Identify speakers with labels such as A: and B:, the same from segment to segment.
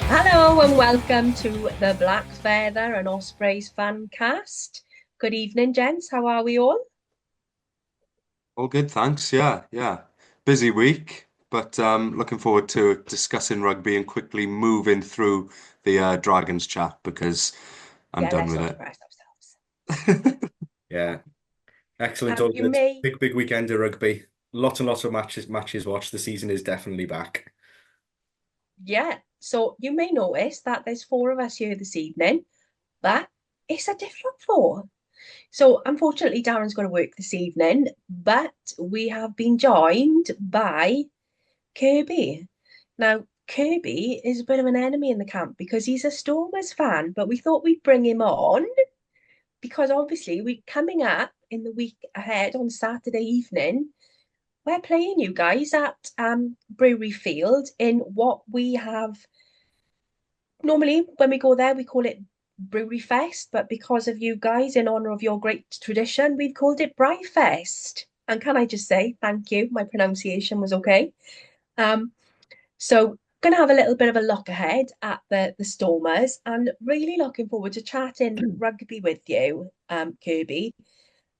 A: Hello and welcome to the Black Feather and Ospreys fan cast. Good evening, gents. How are we all?
B: All good, thanks. Yeah. Busy week, but looking forward to discussing rugby and quickly moving through the Dragons chat because I'm
A: Yeah,
B: done
A: let's
B: with
A: not
B: it.
A: depress ourselves.
C: Yeah, excellent. All
A: You
C: good.
A: may,
C: Big weekend of rugby. Lots and lots of matches watched. The season is definitely back.
A: yeah. So you may notice that there's four of us here this evening, but it's a different four. So unfortunately, Darren's got to work this evening, but we have been joined by Kirby. Now, Kirby is a bit of an enemy in the camp because he's a Stormers fan, but we thought we'd bring him on because obviously we're coming up in the week ahead on Saturday evening. We're playing you guys at Brewery Field in what we have normally when we go there, we call it Brewery Fest, but because of you guys, in honor of your great tradition, we've called it Bry Fest. And can I just say thank you? My pronunciation was okay. Um, so gonna have a little bit of a look ahead at the Stormers and really looking forward to chatting rugby with you, Kirby,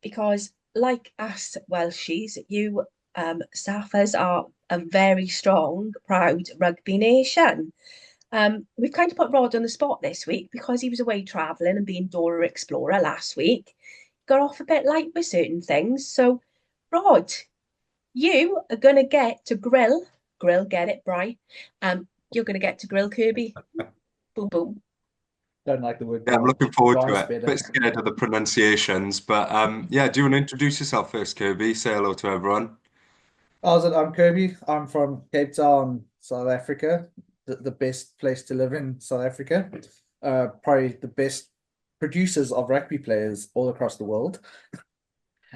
A: because like us Welshies, you Saffers are a very strong, proud rugby nation. We've kind of put Rod on the spot this week because he was away travelling and being Dora Explorer last week. Got off a bit light with certain things. So, Rod, you are gonna get to grill, get it, Bry. You're gonna get to grill Kirby. Boom, boom.
D: Don't like the word
B: Yeah, I'm
D: grill.
B: looking forward to
D: Rice
B: it. Bit
D: better.
B: scared of the pronunciations, but yeah, do you want to introduce yourself first, Kirby? Say hello to everyone.
D: I'm Kirby. I'm from Cape Town, South Africa. The best place to live in South Africa. Probably the best producers of rugby players all across the world.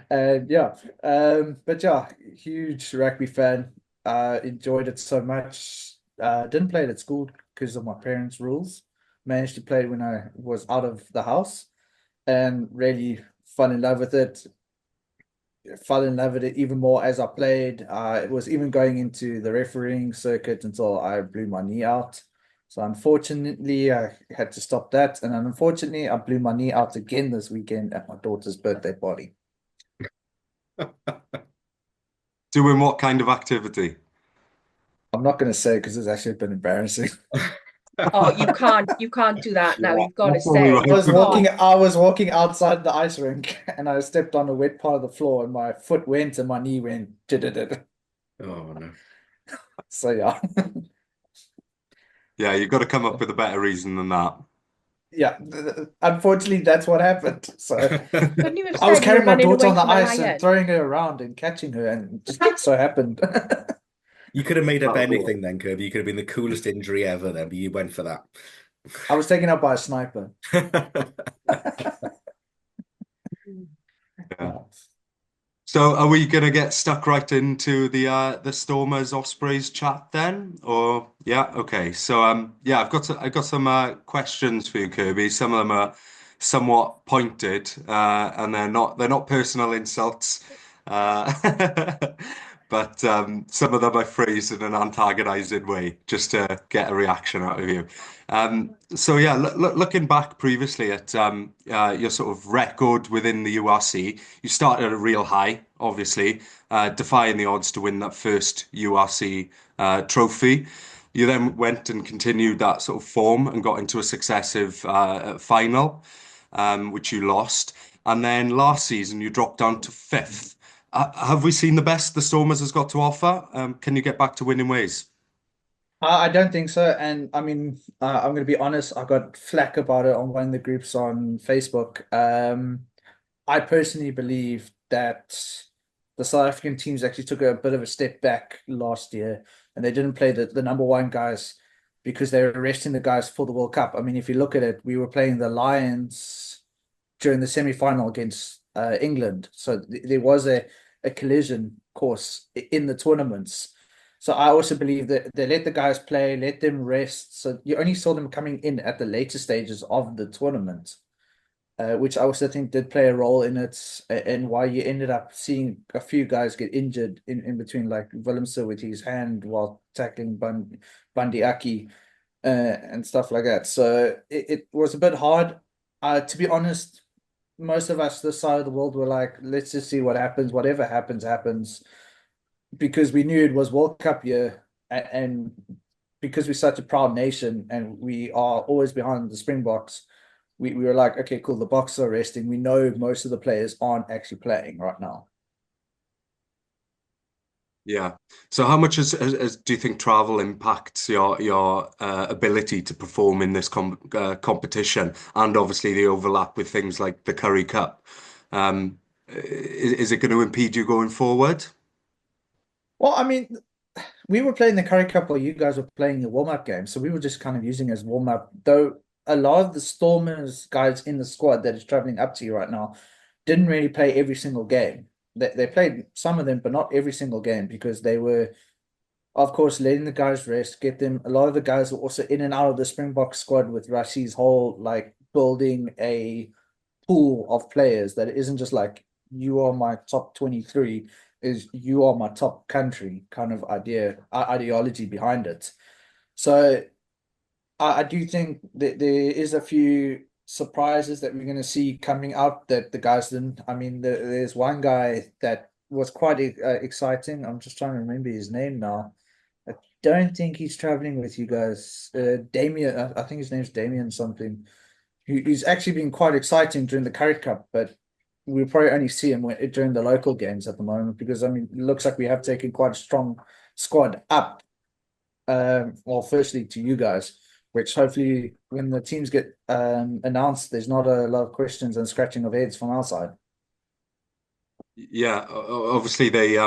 D: And yeah, but yeah, huge rugby fan. Enjoyed it so much. Didn't play it at school because of my parents' rules. Managed to play it when I was out of the house and really fell in love with it. Fell in love with it even more as I played. It was even going into the refereeing circuit until I blew my knee out. So unfortunately, I had to stop that. And unfortunately, I blew my knee out again this weekend at my daughter's birthday party.
B: Doing what kind of activity?
D: I'm not going to say because it's actually been embarrassing.
A: Oh, you can't do that now.
B: Yeah,
A: You've got to
B: that's what we were
A: say,
B: hoping for.
D: I was walking outside the ice rink and I stepped on a wet part of the floor and my foot went and my knee went.
C: Oh no.
D: So yeah.
B: Yeah, you've got to come up with a better reason than that.
D: Yeah. Unfortunately, that's what happened. So
A: couldn't you have
D: I was
A: said you were
D: carrying my
A: running
D: daughter
A: away
D: on the
A: from a
D: ice and
A: lion?
D: throwing her around and catching her, and just so happened.
C: You could have made up
B: That'll do it.
C: anything then, Kirby. You could have been the coolest injury ever then, but you went for that.
D: I was taken out by a sniper.
B: Yeah.
D: Yeah.
B: So are we gonna get stuck right into the Stormers Ospreys chat then? Or yeah, okay. So yeah, I've got some questions for you, Kirby. Some of them are somewhat pointed, and they're not personal insults. Uh, but some of them I phrased in an antagonizing way, just to get a reaction out of you. So yeah, looking back previously at your sort of record within the URC, you started at a real high, obviously, defying the odds to win that first URC trophy. You then went and continued that sort of form and got into a successive final, which you lost. And then last season, you dropped down to fifth. Have we seen the best the Stormers has got to offer? Can you get back to winning ways?
D: I don't think so. And I mean, I'm going to be honest, I got flack about it on one of the groups on Facebook. I personally believe that the South African teams actually took a bit of a step back last year and they didn't play the number one guys because they were resting the guys for the World Cup. I mean, if you look at it, we were playing the Lions during the semi-final against England. So there was a collision course in the tournaments. So I also believe that they let the guys play, let them rest. So you only saw them coming in at the later stages of the tournament, which I also think did play a role in it, and why you ended up seeing a few guys get injured in between, like Willemse with his hand while tackling Bundy Aki. and stuff like that. So it was a bit hard. To be honest, most of us this side of the world were like, let's just see what happens. Whatever happens, happens, because we knew it was World Cup year, and because we're such a proud nation and we are always behind the Springboks, we were like, okay, cool, the Boks are resting. We know most of the players aren't actually playing right now.
B: Yeah. So how much do you think travel impacts your ability to perform in this competition, and obviously the overlap with things like the Curry Cup? Is it going to impede you going forward?
D: Well, I mean, we were playing the Curry Cup while you guys were playing the warm-up game, so we were just kind of using it as warm-up. Though a lot of the Stormers guys in the squad that is traveling up to you right now didn't really play every single game. They played some of them, but not every single game because they were, of course, letting the guys rest, get them. A lot of the guys were also in and out of the Springbok squad with Rashi's whole like building a pool of players that isn't just like you are my top 23, is you are my top country kind of ideology behind it. So I do think that there is a few surprises that we're going to see coming out that the guys didn't. I mean, there's one guy that was quite exciting. I'm just trying to remember his name now. I don't think he's traveling with you guys. Damien, I think his name's Damien something. He's actually been quite exciting during the Curry Cup, but we'll probably only see him during the local games at the moment because, I mean, it looks like we have taken quite a strong squad up. Well, firstly to you guys, which hopefully when the teams get announced, there's not a lot of questions and scratching of heads from our side.
B: Yeah, obviously they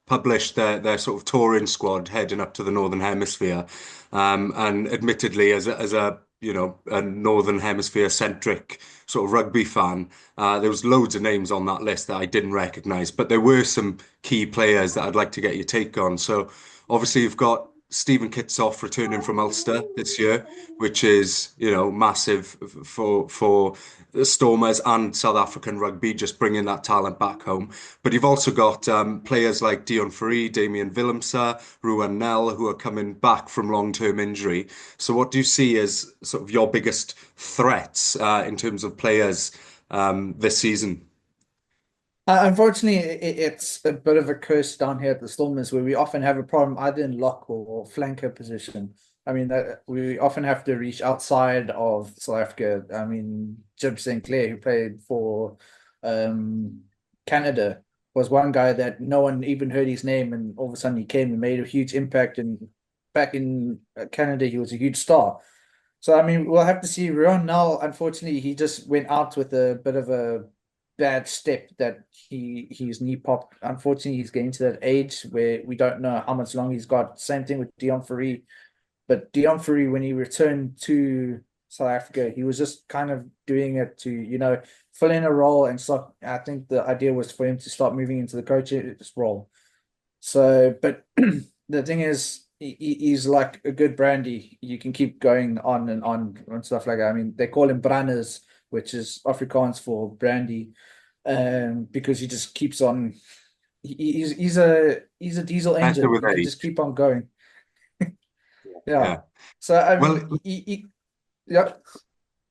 B: published their sort of touring squad heading up to the Northern Hemisphere, and admittedly, as a a Northern Hemisphere centric sort of rugby fan, there was loads of names on that list that I didn't recognise, but there were some key players that I'd like to get your take on. So obviously you've got Stephen Kitsoff returning from Ulster this year, which is massive for the Stormers and South African rugby, just bringing that talent back home. But you've also got players like Dion Fourie, Damien Willemse, Ruan Nel, who are coming back from long-term injury. So what do you see as sort of your biggest threats in terms of players this season?
D: Unfortunately, it's a bit of a curse down here at the Stormers where we often have a problem either in lock or flanker position. I mean, we often have to reach outside of South Africa. I mean, Jim St. Clair, who played for Canada, was one guy that no one even heard his name, and all of a sudden he came and made a huge impact. And back in Canada, he was a huge star. So, I mean, we'll have to see. Ron now, unfortunately, he just went out with a bit of a bad step that he's knee popped. Unfortunately, he's getting to that age where we don't know how much longer he's got. Same thing with Dion Fourie. But Dion Fourie, when he returned to South Africa, he was just kind of doing it to, fill in a role and start. I think the idea was for him to start moving into the coach's role. So, but the thing is, he's like a good brandy. You can keep going on and stuff like that. I mean, they call him Branners, which is Afrikaans for brandy, because he just keeps on. He's a diesel
B: Better
D: engine.
B: with
D: He can
B: age.
D: just keep on going. Yeah.
B: Yeah.
D: So I
B: Well,
D: mean, yeah.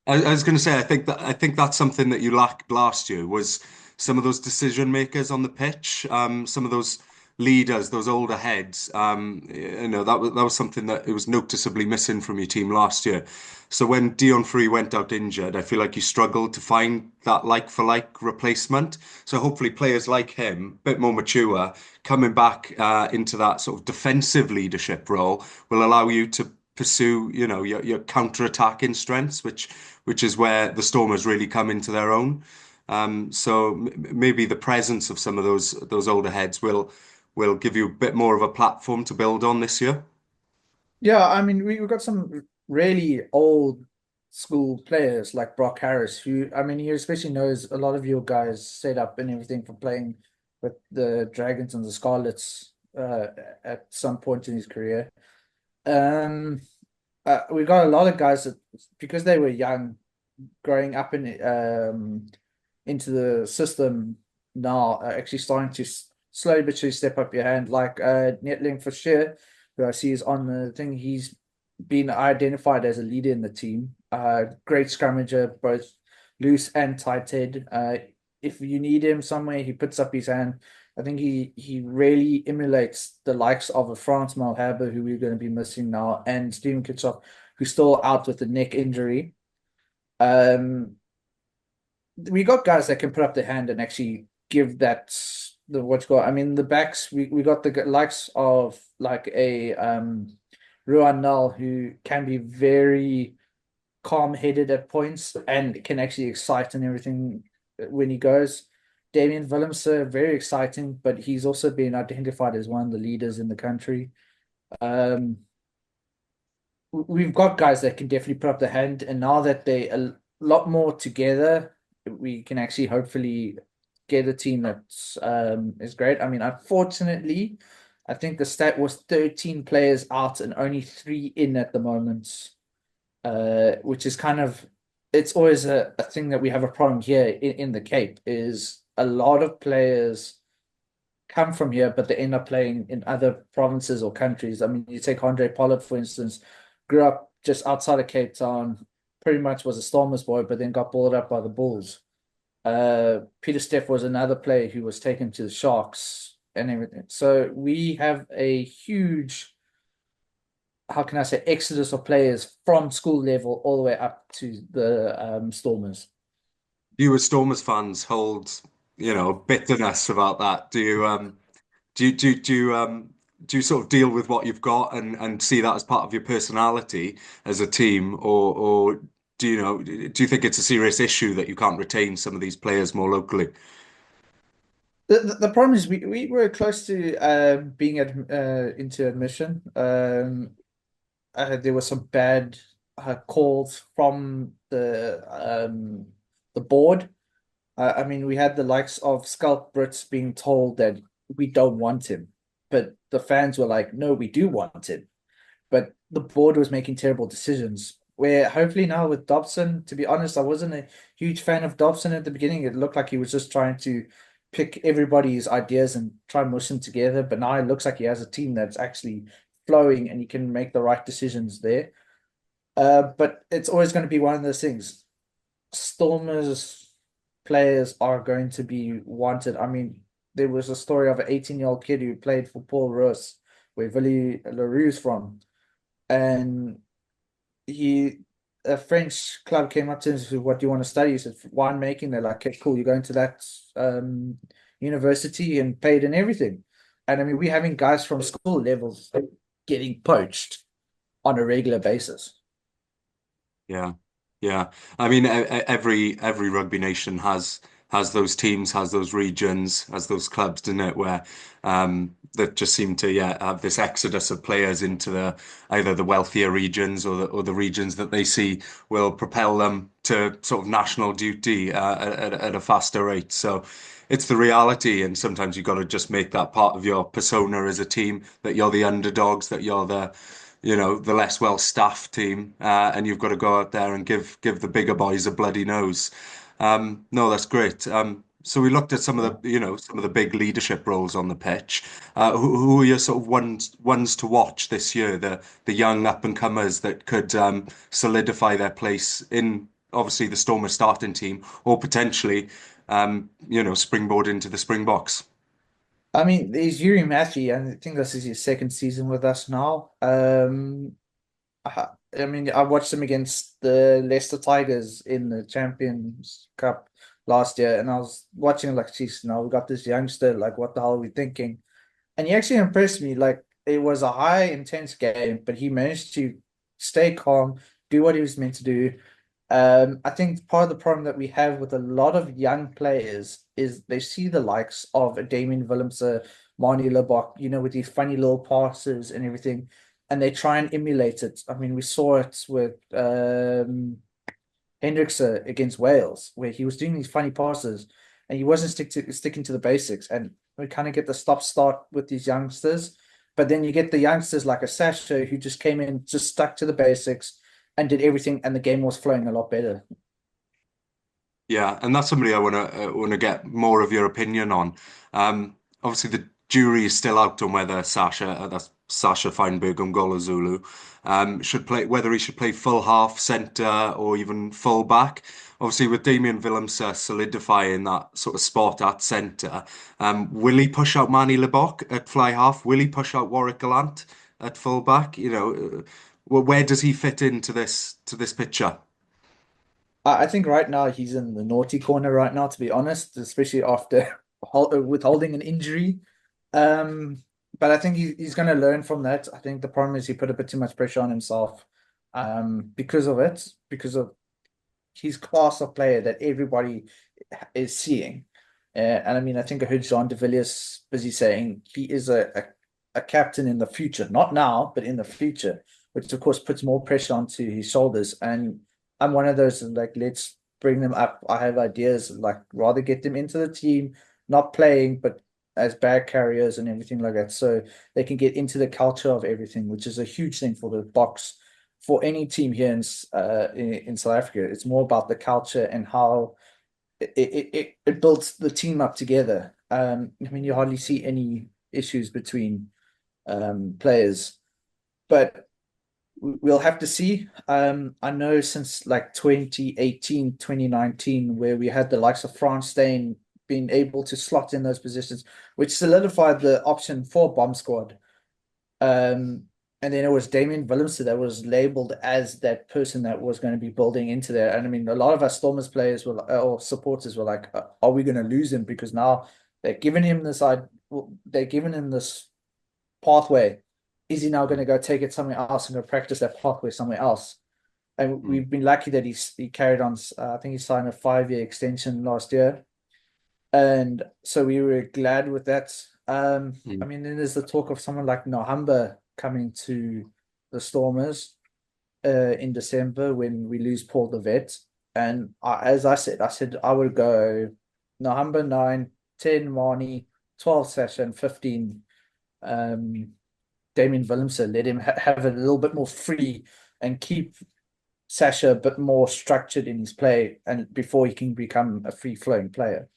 B: I was going to say, I think that's something that you lacked last year was some of those decision makers on the pitch, some of those leaders, those older heads. That was something that it was noticeably missing from your team last year. So when Dion Free went out injured, I feel like you struggled to find that like for like replacement. So hopefully players like him, a bit more mature, coming back into that sort of defensive leadership role will allow you to pursue, your counter-attacking strengths, which is where the Stormers really come into their own. So maybe the presence of some of those older heads will give you a bit more of a platform to build on this year.
D: Yeah, I mean, we've got some really old school players like Brock Harris, who, I mean, he especially knows a lot of your guys set up and everything from playing with the Dragons and the Scarlets at some point in his career. Um, we got a lot of guys that, because they were young, growing up into the system now, are actually starting to slowly but surely step up your hand, like Netling for sure, who I see is on the thing. He's been identified as a leader in the team. Great scrummager, both loose and tight head. If you need him somewhere, he puts up his hand. I think he really emulates the likes of a Frans Malherbe, who we're going to be missing now, and Steven Kitshoff, who's still out with a neck injury. We got guys that can put up their hand and actually give that the what's called. I mean, the backs we got the likes of like a Ruan Null, who can be very calm-headed at points and can actually excite and everything when he goes. Damien Willemse, very exciting, but he's also been identified as one of the leaders in the country. We've got guys that can definitely put up the hand, and now that they're a lot more together, we can actually hopefully get a team that's is great. I mean, unfortunately, I think the stat was 13 players out and only 3 in at the moment, which is kind of it's always a thing that we have a problem here in the Cape is a lot of players come from here, but they end up playing in other provinces or countries. I mean, you take Andre Pollard, for instance, grew up just outside of Cape Town, pretty much was a Stormers boy, but then got balled up by the Bulls. Peter Steff was another player who was taken to the Sharks and everything. So we have a huge, how can I say, exodus of players from school level all the way up to the Stormers.
B: You as Stormers fans hold, bitterness about that. Do you sort of deal with what you've got and see that as part of your personality as a team, or do you think it's a serious issue that you can't retain some of these players more locally?
D: The problem is we were close to being into admission. There were some bad calls from the board. I mean, we had the likes of Skulk Brits being told that we don't want him, but the fans were like, no, we do want him. But the board was making terrible decisions. Where hopefully now with Dobson, to be honest, I wasn't a huge fan of Dobson at the beginning. It looked like he was just trying to pick everybody's ideas and try and mush them together. But now it looks like he has a team that's actually flowing and he can make the right decisions there. But it's always going to be one of those things. Stormers players are going to be wanted. I mean, there was a story of an 18-year-old kid who played for Paul Roos, where Willie Leroux's from. And a French club came up to him and said, what do you want to study? He said, winemaking. They're like, okay, cool, you're going to that university and paid and everything. And I mean, we're having guys from school levels getting poached on a regular basis.
B: Yeah, yeah. I mean, every rugby nation has those teams, has those regions, has those clubs, doesn't it? Where that just seem to have this exodus of players into either the wealthier regions or the regions that they see will propel them to sort of national duty at a faster rate. So it's the reality, and sometimes you've got to just make that part of your persona as a team, that you're the underdogs, that you're the less well-staffed team, and you've got to go out there and give the bigger boys a bloody nose. No, that's great. So we looked at some of the big leadership roles on the pitch. Who are your sort of ones to watch this year? The young up and comers that could solidify their place in obviously the Stormer starting team, or potentially springboard into the Springboks.
D: I mean, there's Yuri Matthew. I think this is his second season with us now. I mean, I watched him against the Leicester Tigers in the Champions Cup last year, and I was watching like, geez, now we got this youngster. Like, what the hell are we thinking? And he actually impressed me. Like, it was a high intense game, but he managed to stay calm, do what he was meant to do. I think part of the problem that we have with a lot of young players is they see the likes of a Damien Willemse, Marnie Lebok, with these funny little passes and everything, and they try and emulate it. I mean, we saw it with Hendrickse against Wales, where he was doing these funny passes and he wasn't sticking to the basics. And we kind of get the stop-start with these youngsters. But then you get the youngsters like a Sasha who just came in, just stuck to the basics and did everything, and the game was flowing a lot better.
B: Yeah, and that's somebody I want to get more of your opinion on. Obviously, the jury is still out on whether Sasha Feinberg and Golozulu, should play whether he should play full half, centre, or even full back. Obviously, with Damien Willemse solidifying that sort of spot at centre, will he push out Manny Lebok at fly half? Will he push out Warwick Gallant at full back? Where does he fit into this picture?
D: I think right now he's in the naughty corner right now, to be honest, especially after withholding an injury. But I think he's going to learn from that. I think the problem is he put a bit too much pressure on himself because of it, because of his class of player that everybody is seeing. And I mean, I think I heard Jean de Villiers busy saying he is a captain in the future, not now, but in the future, which of course puts more pressure onto his shoulders. And I'm one of those like, let's bring them up. I have ideas, like rather get them into the team, not playing, but as bag carriers and everything like that, so they can get into the culture of everything, which is a huge thing for the box, for any team here in South Africa. It's more about the culture and how it builds the team up together. I mean, you hardly see any issues between players, but we'll have to see. I know since like 2018, 2019, where we had the likes of Frans Steyn being able to slot in those positions, which solidified the option for Bomb Squad. And then it was Damien Willemse that was labeled as that person that was going to be building into there. And I mean, a lot of our Stormers players were, or supporters were like, are we going to lose him? Because now they're giving him they're giving him this pathway. Is he now going to go take it somewhere else and go practice that pathway somewhere else? And we've been lucky that he carried on. I think he signed a 5-year extension last year. And so we were glad with that. I mean, then there's the talk of someone like Nohamba coming to the Stormers in December when we lose Paul the Vet. And as I said I would go Nohamba 9, 10 Marnie, 12 Sasha, and 15 Damien Willemse. Let him have a little bit more free and keep Sasha a bit more structured in his play, and before he can become a free-flowing player.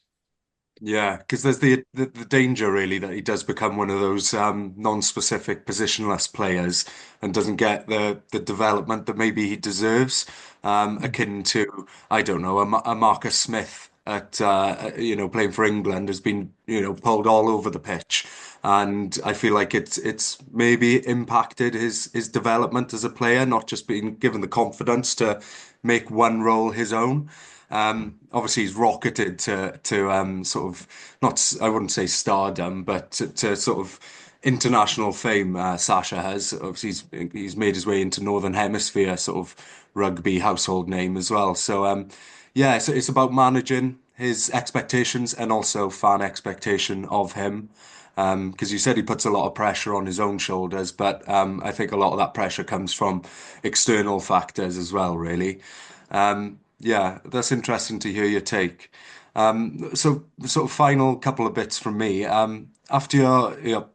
B: Yeah, because there's the danger really that he does become one of those non-specific positionless players and doesn't get the development that maybe he deserves, akin to, I don't know, a Marcus Smith at playing for England has been pulled all over the pitch, and I feel like it's maybe impacted his development as a player, not just being given the confidence to make one role his own. Obviously, he's rocketed to sort of, not, I wouldn't say stardom, but to sort of international fame. Sasha has obviously he's made his way into Northern Hemisphere sort of rugby household name as well. So yeah, it's about managing his expectations and also fan expectation of him. Because you said he puts a lot of pressure on his own shoulders, but I think a lot of that pressure comes from external factors as well, really. Yeah, that's interesting to hear your take. So sort of final couple of bits from me. After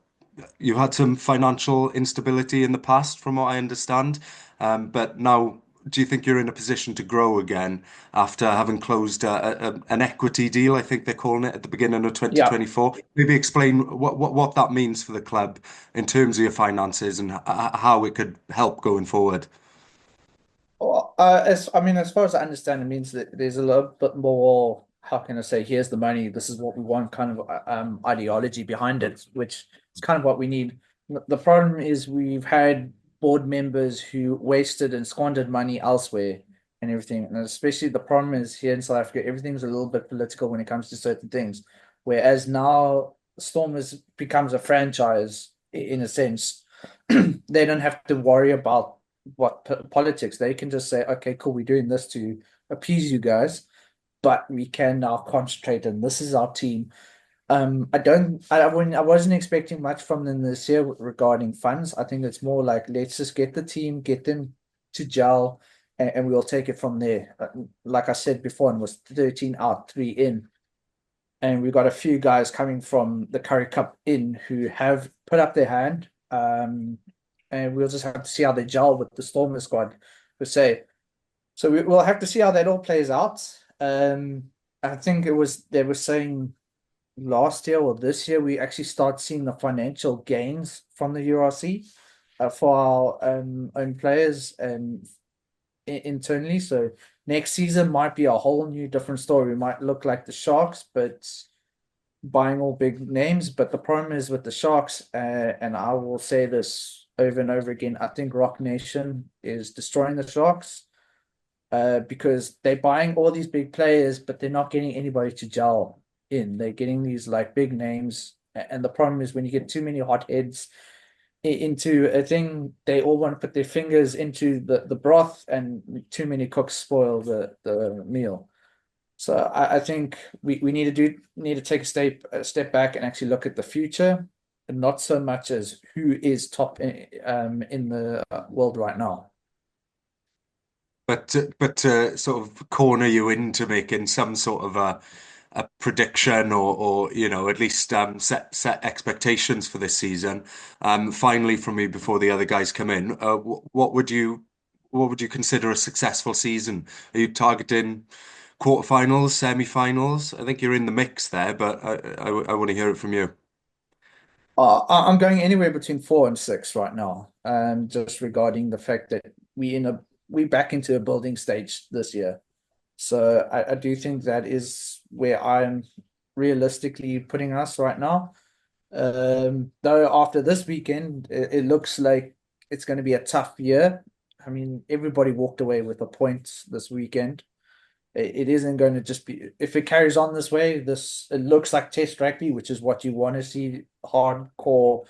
B: you had some financial instability in the past, from what I understand, but now do you think you're in a position to grow again after having closed an equity deal? I think they're calling it at the beginning of
D: Yeah.
B: 2024. Maybe explain what that means for the club in terms of your finances and how it could help going forward.
D: Well, as far as I understand, it means that there's a little bit more, how can I say, here's the money, this is what we want, kind of ideology behind it, which is kind of what we need. The problem is we've had board members who wasted and squandered money elsewhere and everything. And especially the problem is here in South Africa, everything's a little bit political when it comes to certain things. Whereas now Stormers becomes a franchise in a sense. They don't have to worry about politics. They can just say, okay, cool, we're doing this to appease you guys, but we can now concentrate and this is our team. I wasn't expecting much from them this year regarding funds. I think it's more like, let's just get the team, get them to gel, and we'll take it from there. Like I said before, it was 13 out, 3 in. And we've got a few guys coming from the Currie Cup in who have put up their hand. And we'll just have to see how they gel with the Stormer squad per se. So we'll have to see how that all plays out. I think they were saying last year or this year, we actually start seeing the financial gains from the URC for our own players and internally. So next season might be a whole new different story. We might look like the Sharks, but buying all big names. But the problem is with the Sharks, and I will say this over and over again, I think Rock Nation is destroying the Sharks. Because they're buying all these big players, but they're not getting anybody to gel in. They're getting these like big names, and the problem is when you get too many hot heads into a thing, they all want to put their fingers into the broth, and too many cooks spoil the meal. So I think we need to take a step back and actually look at the future, and not so much as who is top in the world right now.
B: But to sort of corner you into making some sort of a prediction or at least set expectations for this season. Finally, from me before the other guys come in, what would you consider a successful season? Are you targeting quarterfinals, semi-finals? I think you're in the mix there, but I want to hear it from you.
D: I'm going anywhere between 4 and 6 right now. Just regarding the fact that we back into a building stage this year. So I do think that is where I'm realistically putting us right now. Though after this weekend, it looks like it's going to be a tough year. I mean, everybody walked away with a point this weekend. It isn't going to just be, if it carries on this way, it looks like test rugby, which is what you want to see, hardcore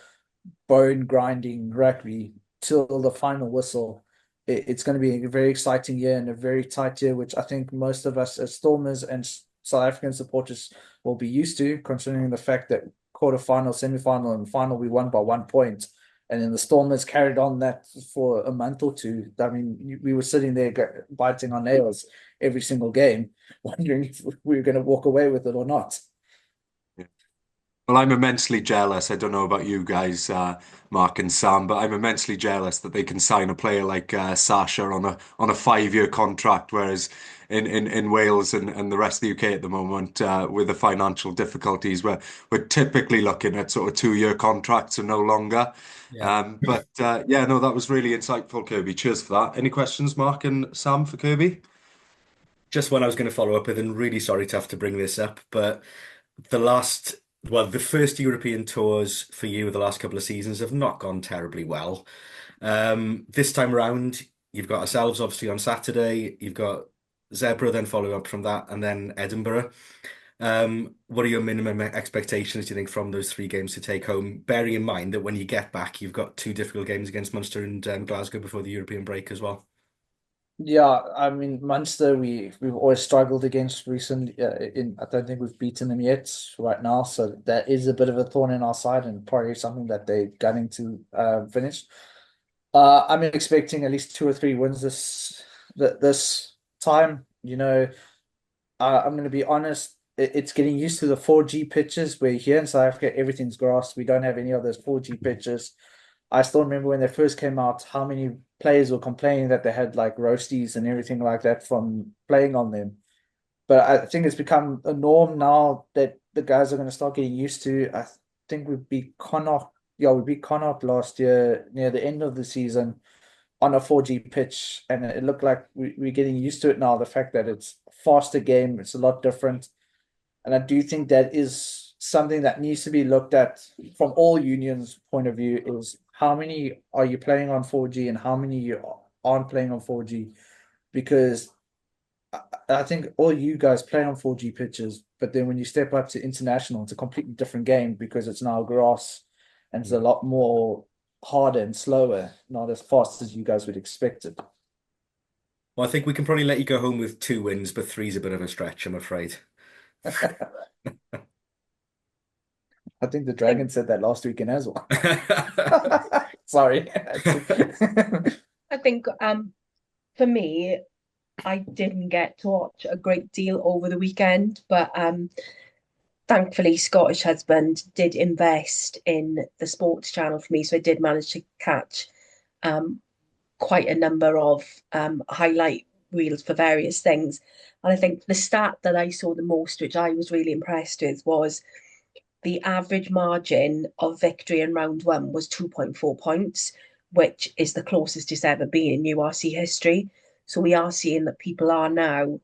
D: bone grinding rugby till the final whistle. It's going to be a very exciting year and a very tight year, which I think most of us as Stormers and South African supporters will be used to, considering the fact that quarterfinal, semi-final, and final we won by 1 point. And then the Stormers carried on that for a month or two. I mean, we were sitting there biting our nails every single game, wondering if we were going to walk away with it or not.
B: Well, I'm immensely jealous. I don't know about you guys, Mark and Sam, but I'm immensely jealous that they can sign a player like Sasha on a 5-year contract, whereas in Wales and the rest of the UK at the moment, with the financial difficulties, we're typically looking at sort of 2-year contracts or no longer.
C: Yeah.
B: Yeah, no, that was really insightful, Kirby. Cheers for that. Any questions, Mark and Sam, for Kirby?
C: Just one I was going to follow up with, and really sorry to have to bring this up, but the last, well, the first European tours for you the last couple of seasons have not gone terribly well. This time around, you've got ourselves obviously on Saturday, you've got Zebra then following up from that, and then Edinburgh. What are your minimum expectations, do you think, from those 3 games to take home? Bearing in mind that when you get back, you've got 2 difficult games against Munster and Glasgow before the European break as well.
D: Yeah, I mean Munster, we've always struggled against recently. I don't think we've beaten them yet right now, so that is a bit of a thorn in our side, and probably something that they're gunning to finish. I'm expecting at least 2 or 3 wins this time. I'm going to be honest. It's getting used to the 4G pitches. Where here in South Africa, everything's grass. We don't have any of those 4G pitches. I still remember when they first came out, how many players were complaining that they had like roasties and everything like that from playing on them. But I think it's become a norm now that the guys are going to start getting used to. I think we beat Connacht. Yeah, we beat Connacht last year near the end of the season on a 4G pitch, and it looked like we're getting used to it now. The fact that it's a faster game, it's a lot different. And I do think that is something that needs to be looked at from all unions' point of view, is how many are you playing on 4G and how many you aren't playing on 4G? Because I think all you guys play on 4G pitches, but then when you step up to international, it's a completely different game because it's now grass and it's a lot more harder and slower, not as fast as you guys would expect it.
C: Well, I think we can probably let you go home with 2 wins, but three's a bit of a stretch, I'm afraid.
D: I think the Dragon said that last weekend as well. Sorry.
A: I think for me, I didn't get to watch a great deal over the weekend, but thankfully Scottish Husband did invest in the sports channel for me, so I did manage to catch quite a number of highlight reels for various things. And I think the stat that I saw the most, which I was really impressed with, was the average margin of victory in round one was 2.4 points, which is the closest it's ever been in URC history. So we are seeing that people are now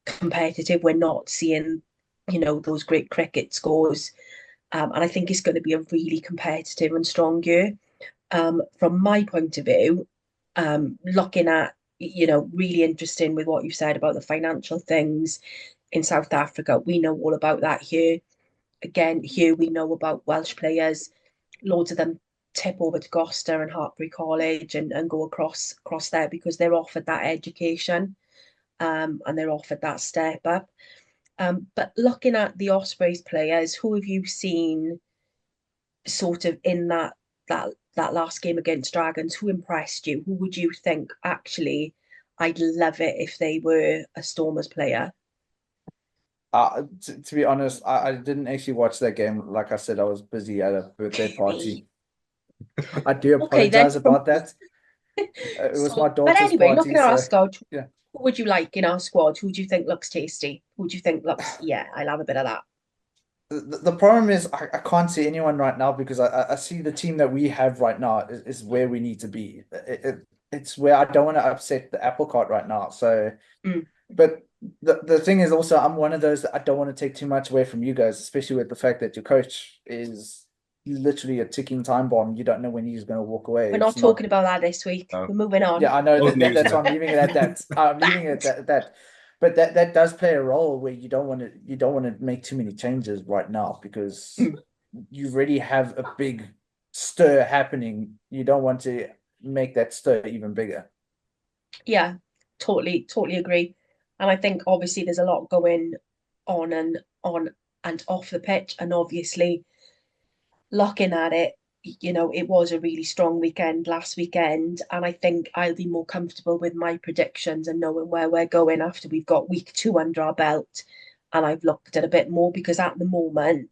A: competitive. We're not seeing, those great cricket scores. And I think it's going to be a really competitive and strong year. From my point of view, looking at, really interesting with what you've said about the financial things in South Africa. We know all about that here. Again, here we know about Welsh players. Loads of them tip over to Gloucester and Hartbury College and go across there because they're offered that education, and they're offered that step up. But looking at the Ospreys players, who have you seen sort of in that last game against Dragons? Who impressed you? Who would you think, actually, I'd love it if they were a Stormers player?
D: To be honest, I didn't actually watch that game. Like I said, I was busy at a birthday party. I do
A: Okay, then.
D: apologize about that. It was my
A: But
D: daughter's
A: anyway,
D: party,
A: looking at our
D: so
A: squad,
D: yeah.
A: who would you like in our squad? Who do you think looks tasty? Who do you think looks, yeah, I'll have a bit of that.
D: The problem is I can't see anyone right now because I see the team that we have right now is where we need to be. It's where I don't want to upset the apple cart right now. So, but the thing is also I'm one of those that I don't want to take too much away from you guys, especially with the fact that your coach is literally a ticking time bomb. You don't know when he's going to walk away.
A: We're not talking about that this week. We're moving on.
D: Yeah, I know
C: Old news
D: that's why
C: now.
D: I'm leaving it at that. I'm leaving it at that. But that does play a role where you don't want to make too many changes right now because you already have a big stir happening. You don't want to make that stir even bigger.
A: Yeah, totally agree. And I think obviously there's a lot going on and off the pitch, and obviously looking at it, it was a really strong weekend last weekend, and I think I'll be more comfortable with my predictions and knowing where we're going after we've got week 2 under our belt, and I've looked at a bit more because at the moment,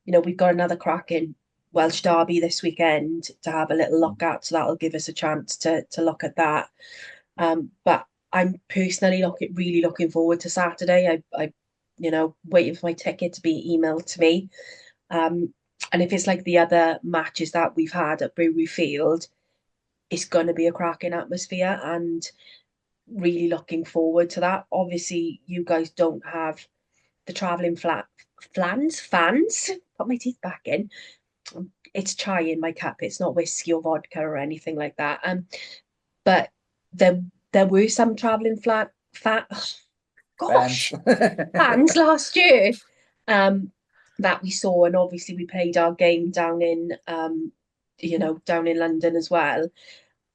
A: we've got another cracking Welsh derby this weekend to have a little look at, so that'll give us a chance to look at that. But I'm personally really looking forward to Saturday. I waiting for my ticket to be emailed to me. And if it's like the other matches that we've had at Brewery Field, it's going to be a cracking atmosphere and really looking forward to that. Obviously, you guys don't have the travelling fans. Put my teeth back in. It's chai in my cup. It's not whiskey or vodka or anything like that. But there were some travelling
D: Fans.
A: fans last year. That we saw, and obviously we played our game down in down in London as well,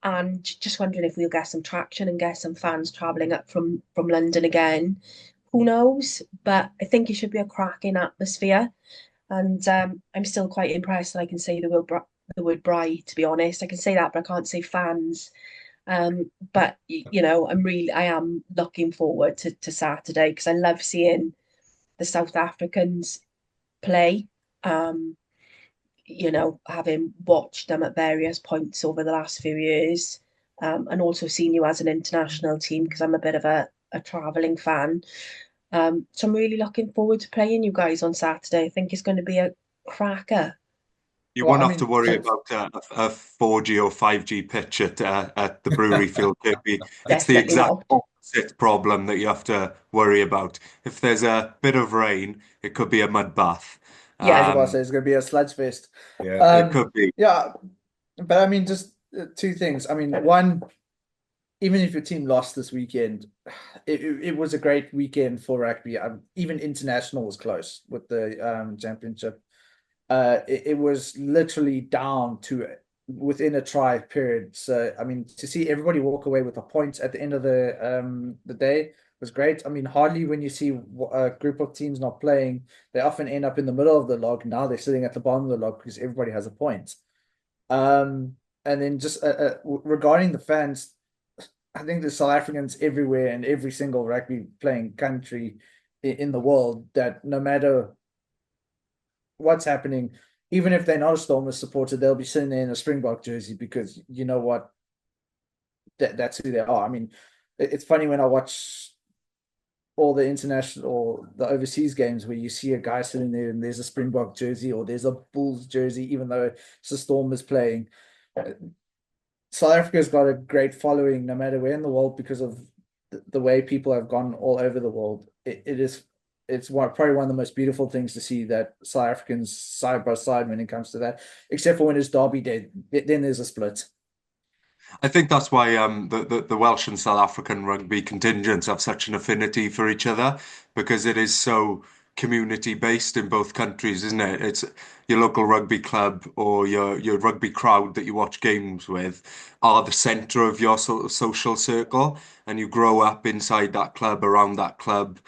A: and just wondering if we'll get some traction and get some fans travelling up from London again. Who knows? But I think it should be a cracking atmosphere, and I'm still quite impressed that I can say the word bride. To be honest, I can say that, but I can't say fans. But I am looking forward to Saturday because I love seeing the South Africans play. Having watched them at various points over the last few years, and also seen you as an international team because I'm a bit of a travelling fan. So I'm really looking forward to playing you guys on Saturday. I think it's going to be a cracker.
B: You
D: Well,
B: won't
D: I
B: have to
D: mean,
B: worry about a 4G or 5G pitch at the Brewery Field, Kirby. It's the
A: Definitely
B: exact
A: not.
B: opposite problem that you have to worry about. If there's a bit of rain, it could be a mud bath.
D: I was about to
A: Yes.
D: say it's going to be a sludge fest.
C: Yeah.
B: It could be.
D: Yeah, but I mean, just two things. I mean, one, even if your team lost this weekend, it was a great weekend for rugby. Even international was close with the championship. It was literally down to within a try period. So I mean, to see everybody walk away with a point at the end of the day was great. I mean, hardly when you see a group of teams not playing, they often end up in the middle of the log. Now they're sitting at the bottom of the log because everybody has a point. And then just regarding the fans, I think there's South Africans everywhere in every single rugby playing country in the world that no matter what's happening, even if they're not a Stormers supporter, they'll be sitting there in a Springbok jersey because you know what, that's who they are. I mean, it's funny when I watch all the international or the overseas games where you see a guy sitting there and there's a Springbok jersey or there's a Bulls jersey, even though it's the Storm is playing. South Africa's got a great following no matter where in the world because of the way people have gone all over the world. It's probably one of the most beautiful things to see that South Africans side by side when it comes to that, except for when it's Derby Day. Then there's a split.
B: I think that's why the Welsh and South African rugby contingents have such an affinity for each other because it is so community based in both countries, isn't it? It's your local rugby club or your rugby crowd that you watch games with are the center of your sort of social circle, and you grow up inside that club, around that club.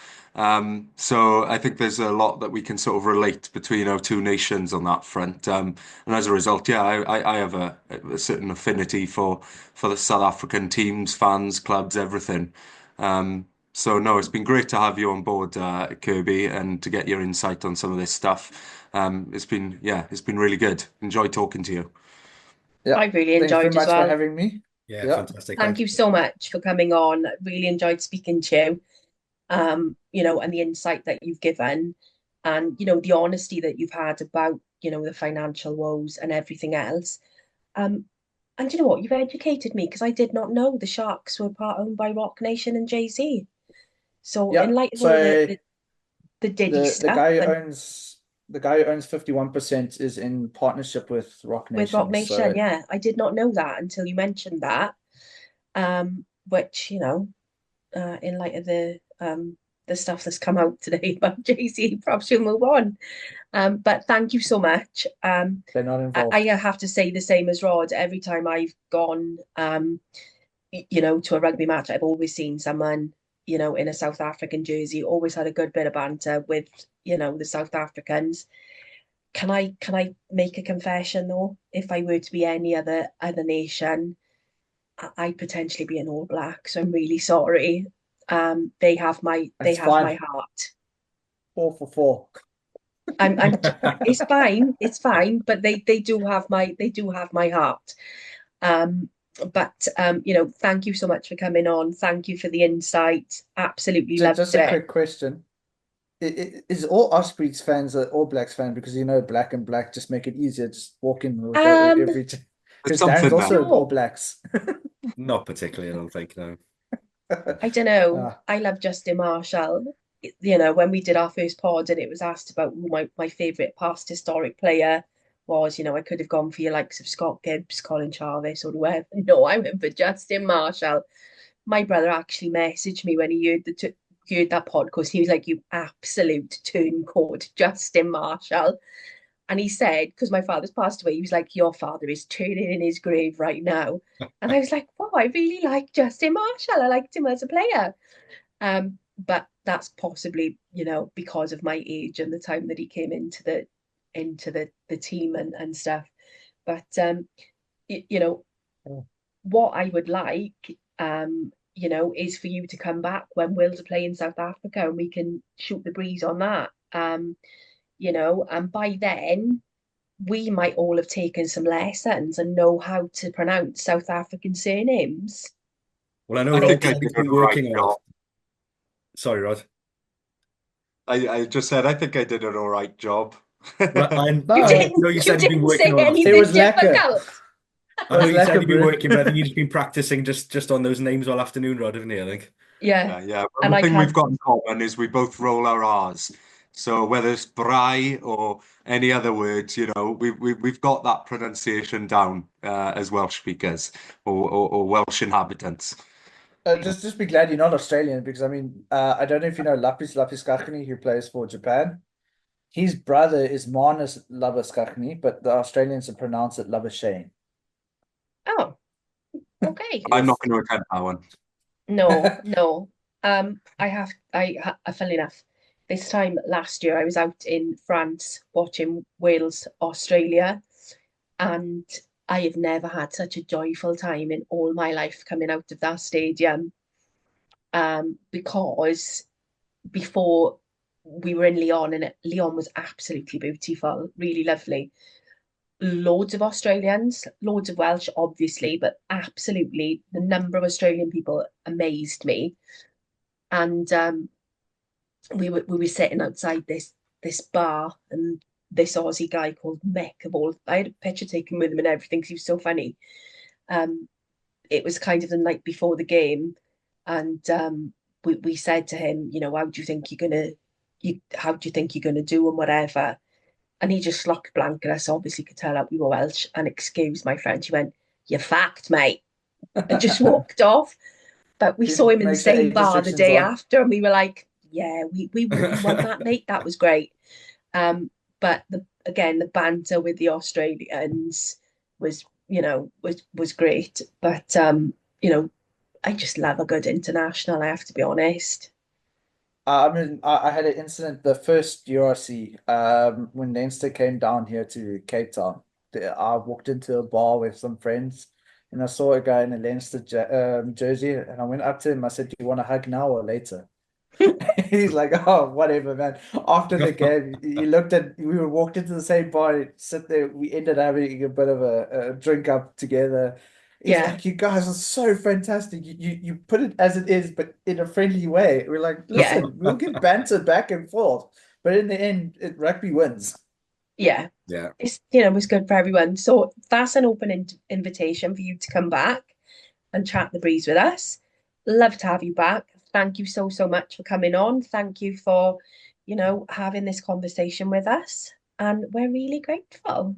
B: So I think there's a lot that we can sort of relate between our two nations on that front. And as a result, yeah, I have a certain affinity for the South African teams, fans, clubs, everything. So no, it's been great to have you on board, Kirby, and to get your insight on some of this stuff. It's been really good. Enjoy talking to you.
D: Yeah.
A: I really
D: Thanks very
A: enjoyed as
D: much for
A: well.
D: having me.
C: Yeah,
D: Yeah.
C: fantastic.
A: Thank you so much for coming on. Really enjoyed speaking to you. And the insight that you've given and, the honesty that you've had about, the financial woes and everything else. And you know what? You've educated me because I did not know the Sharks were part owned by Rock Nation and Jay-Z. So in
D: Yeah.
A: light of all
D: So
A: the Diddy
D: the
A: stuff
D: guy who
A: and
D: owns 51% is in partnership with Rock
A: with Rock
D: Nation.
A: Nation,
D: So
A: yeah, I did not know that until you mentioned that. Which, in light of the stuff that's come out today about Jay-Z, perhaps we'll move on. But thank you so much.
D: they're not involved.
A: I have to say the same as Rod. Every time I've gone, to a rugby match, I've always seen someone, in a South African jersey, always had a good bit of banter with, the South Africans. Can I make a confession though? If I were to be any other nation, I'd potentially be an All Black. So I'm really sorry. They have my
D: That's fine.
A: heart.
D: 4 for 4.
A: I'm it's fine, but they do have my heart. But thank you so much for coming on. Thank you for the insight. Absolutely loved
D: Just a
A: it.
D: quick question. Is all Ospreys fans are All Blacks fan because black and black just make it easier, just walk in with every
B: There's
D: because Darren's
B: something there.
D: also
A: No.
D: All Blacks.
C: Not particularly, I don't think, no.
A: I don't know.
D: Ah.
A: I love Justin Marshall. When we did our first pod and it was asked about who my favourite past historic player was, I could have gone for your likes of Scott Gibbs, Colin Jarvis, or whoever. No, I went for Justin Marshall. My brother actually messaged me when he heard that podcast. He was like, "You absolute turncoat, Justin Marshall." And he said, because my father's passed away, he was like, "Your father is turning in his grave right now." And I was like, "Wow, I really like Justin Marshall. I liked him as a player." But that's possibly, because of my age and the time that he came into the team and stuff. But what I would like, is for you to come back when Will's play in South Africa and we can shoot the breeze on that. And by then we might all have taken some lessons and know how to pronounce South African surnames.
C: Well, I know
B: I
C: Rod
B: think I
C: said he's
B: did
C: been
B: a right
C: working on
B: job.
C: it. Sorry, Rod.
B: I just said I think I did an all right job.
C: Well,
D: No.
C: you said you've been
A: didn't say
C: working on it.
A: anything
D: It was lekker.
A: difficult.
C: I know you said
D: lekker,
C: you've been
D: bro.
C: working, but I think you've just been practicing just on those names all afternoon, Rod, haven't you, I think?
A: Yeah.
B: Yeah. Well,
A: And
B: the
A: I
B: thing we've
A: can't.
B: got in common is we both roll our R's. So whether it's braai or any other words, we've got that pronunciation down as Welsh speakers or Welsh inhabitants.
D: Just be glad you're not Australian because I don't know if you know Lapis Lapiskachny who plays for Japan. His brother is Manus Lapiskachny, but the Australians pronounce it Labuschagne.
A: Oh, okay.
B: I'm not going to attempt that one.
A: No. Funnily enough, this time last year I was out in France watching Wales, Australia, and I have never had such a joyful time in all my life coming out of that stadium. Because before we were in Lyon, and Lyon was absolutely beautiful, really lovely. Loads of Australians, loads of Welsh, obviously, but absolutely the number of Australian people amazed me. And we were sitting outside this bar, and this Aussie guy called Mick of all, I had a picture taken with him and everything because he was so funny. Um, it was kind of the night before the game, and we said to him, how do you think how do you think you're gonna do and whatever? And he just looked blank at us, obviously could tell that we were Welsh, and excuse my French, he went, "You fact, mate," and just walked off. But we saw him in the
D: Make sure
A: same
D: age
A: bar the
D: restrictions
A: day
D: on.
A: after, and we were like, "Yeah, we really won that, mate. That was great." But again, the banter with the Australians was, was great. But I just love a good international, I have to be honest.
D: I mean, I had an incident the first URC, when Leinster came down here to Cape Town. I walked into a bar with some friends, and I saw a guy in a Leinster jersey, and I went up to him. I said, "Do you want a hug now or later?" He's like, "Oh, whatever, man." After the game, he looked at, we were walked into the same bar, sit there. We ended up having a bit of a drink up together. He's
A: Yeah,
D: like, "You guys are so fantastic. You put it as it is, but in a friendly way." We're like,
A: yeah,
D: "Listen, we'll get banter back and forth, but in the end, rugby wins."
A: yeah.
C: Yeah.
A: It was good for everyone. So that's an open invitation for you to come back and chat the breeze with us. Love to have you back. Thank you so, so much for coming on. Thank you for, having this conversation with us. And we're really grateful.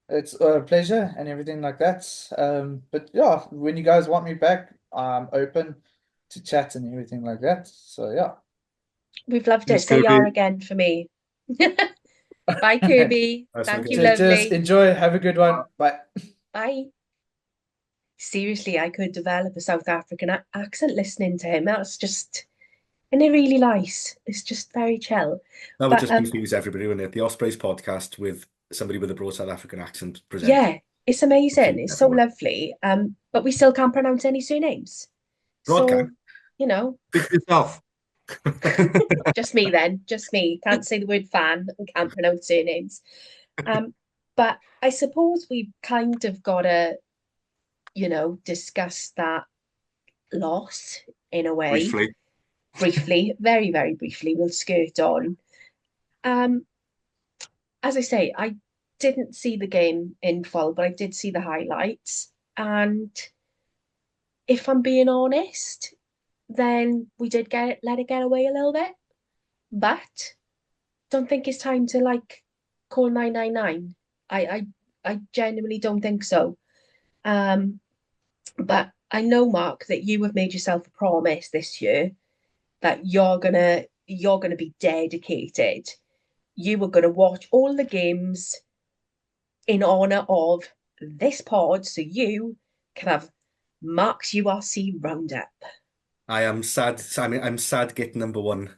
D: It's a pleasure and everything like that. But yeah, when you guys want me back, I'm open to chat and everything like that. So yeah.
A: We've loved it.
B: Thanks,
A: Say
B: Kirby.
A: yar again for me. Bye, Kirby.
C: That's
A: Thank you,
C: okay.
D: Cheers.
A: lovely.
D: Enjoy. Have a good one. Bye.
A: Bye. Seriously, I could develop a South African accent listening to him. That's just, and they're really nice. It's just very chill.
C: That would
A: But
C: just confuse everybody, wouldn't it? The Ospreys podcast with somebody with a broad South African accent presenting.
A: yeah, it's amazing.
C: Confuse
A: It's so
C: everyone.
A: lovely. But we still can't pronounce any surnames.
C: Broadcast.
A: So, you know,
B: Speak for yourself.
A: just me then, just me. Can't say the word fan and can't pronounce surnames. Um, but I suppose we've kind of got to, discuss that loss in a way,
B: Briefly.
A: briefly, very, very briefly. We'll skirt on. Um, as I say, I didn't see the game in full, but I did see the highlights. And if I'm being honest, then we did let it get away a little bit. But don't think it's time to call 999. I genuinely don't think so. Um, but I know, Mark, that you have made yourself a promise this year that you're gonna be dedicated. You were gonna watch all the games in honor of this pod, so you can have Mark's URC roundup.
C: I am sad. I mean, I'm sad getting number one,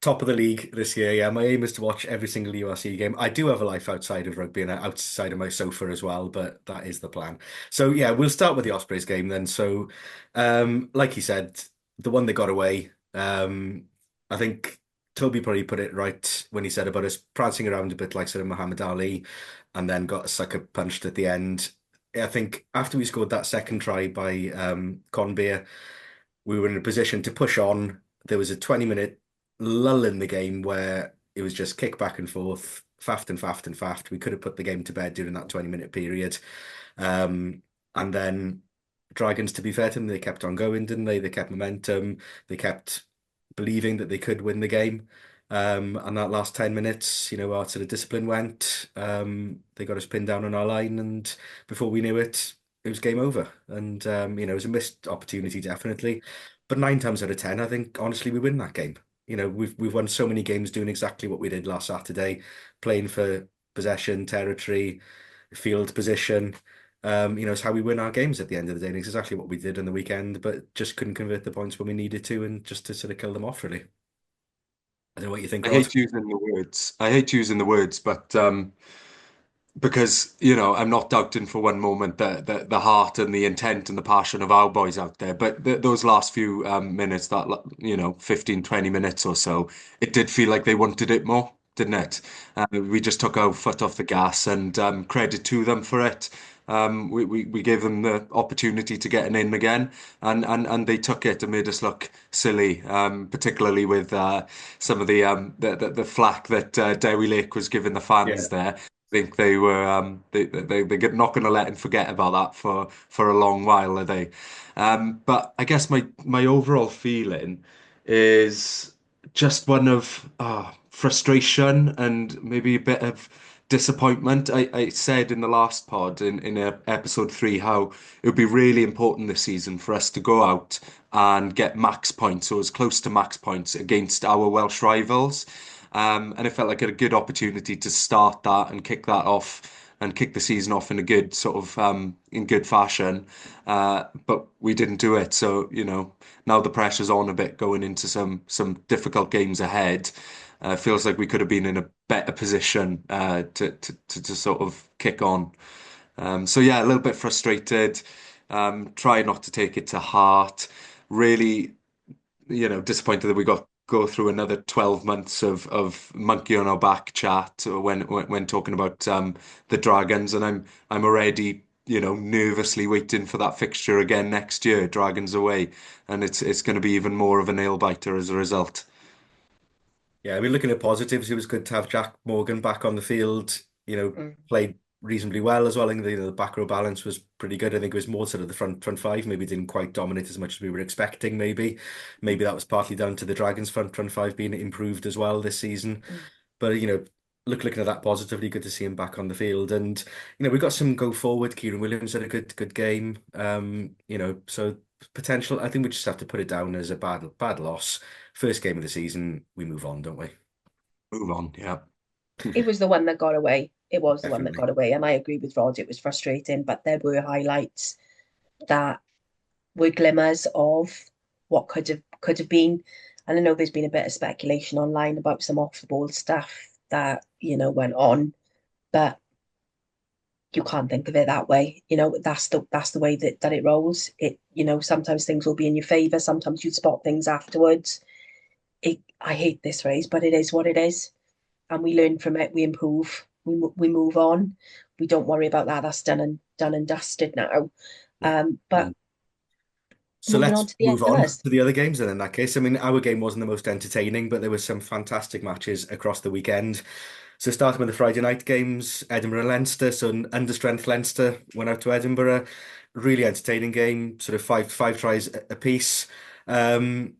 C: top of the league this year. Yeah, my aim is to watch every single URC game. I do have a life outside of rugby and outside of my sofa as well, but that is the plan. So yeah, we'll start with the Ospreys game then. So, like you said, the one that got away. I think Toby probably put it right when he said about us prancing around a bit like sort of Muhammad Ali, and then got a sucker punched at the end. I think after we scored that second try by Conbeer, we were in a position to push on. There was a 20-minute lull in the game where it was just kick back and forth, faff and faff and faff. We could have put the game to bed during that 20-minute period. And then Dragons, to be fair to them, they kept on going, didn't they? They kept momentum. They kept believing that they could win the game. And that last 10 minutes, our sort of discipline went. They got us pinned down on our line, and before we knew it, it was game over. And it was a missed opportunity, definitely. But 9 times out of 10, I think honestly we win that game. We've won so many games doing exactly what we did last Saturday, playing for possession, territory, field position. It's how we win our games at the end of the day. And it's exactly what we did on the weekend, but just couldn't convert the points when we needed to, and just to sort of kill them off, really. I don't know what you think,
B: I
C: Ross.
B: hate using the words. I hate using the words, but because I'm not doubting for one moment the heart and the intent and the passion of our boys out there. But those last few minutes, that 15, 20 minutes or so, it did feel like they wanted it more, didn't it? We just took our foot off the gas, and credit to them for it. We gave them the opportunity to get an in again, and they took it and made us look silly, particularly with some of the flack that Dewi Lake was giving the fans
C: Yeah.
B: there. I think they were they're not going to let him forget about that for a long while, are they? But I guess my overall feeling is just one of frustration and maybe a bit of disappointment. I said in the last pod in episode 3 how it would be really important this season for us to go out and get max points, so as close to max points against our Welsh rivals. And it felt like a good opportunity to start that and kick that off and kick the season off in a good sort of in good fashion. But we didn't do it. So, now the pressure's on a bit going into some difficult games ahead. Feels like we could have been in a better position to sort of kick on. So yeah, a little bit frustrated. Try not to take it to heart. Really, disappointed that we got go through another 12 months of monkey on our back chat when talking about the Dragons, and I'm already nervously waiting for that fixture again next year, Dragons away, and it's going to be even more of a nail biter as a result.
C: Yeah, I mean, looking at positives, it was good to have Jack Morgan back on the field.
A: Mm.
C: Played reasonably well as well. I think the back row balance was pretty good. I think it was more sort of the front five. Maybe didn't quite dominate as much as we were expecting. Maybe that was partly down to the Dragons front five being improved as well this season.
A: Mm.
C: But looking at that positively, good to see him back on the field. And we got some go forward. Kieran Williams had a good game. So potential. I think we just have to put it down as a bad loss. First game of the season, we move on, don't we?
B: Move on, yeah.
A: It was the one that got away. It was the one that
C: Definitely.
A: got away. And I agree with Rod, it was frustrating, but there were highlights that were glimmers of what could have been. And I know there's been a bit of speculation online about some off the ball stuff that, went on, but you can't think of it that way. That's the way that it rolls. Sometimes things will be in your favor, sometimes you spot things afterwards. I hate this phrase, but it is what it is. And we learn from it, we improve, we move on. We don't worry about that. That's done and dusted now.
C: Yeah.
A: But
C: So
A: moving on
C: let's
A: to the
C: move on
A: others.
C: to the other games then in that case. I mean, our game wasn't the most entertaining, but there were some fantastic matches across the weekend. So starting with the Friday night games, Edinburgh and Leinster. So an understrength Leinster went out to Edinburgh. Really entertaining game, sort of five tries a piece. Um,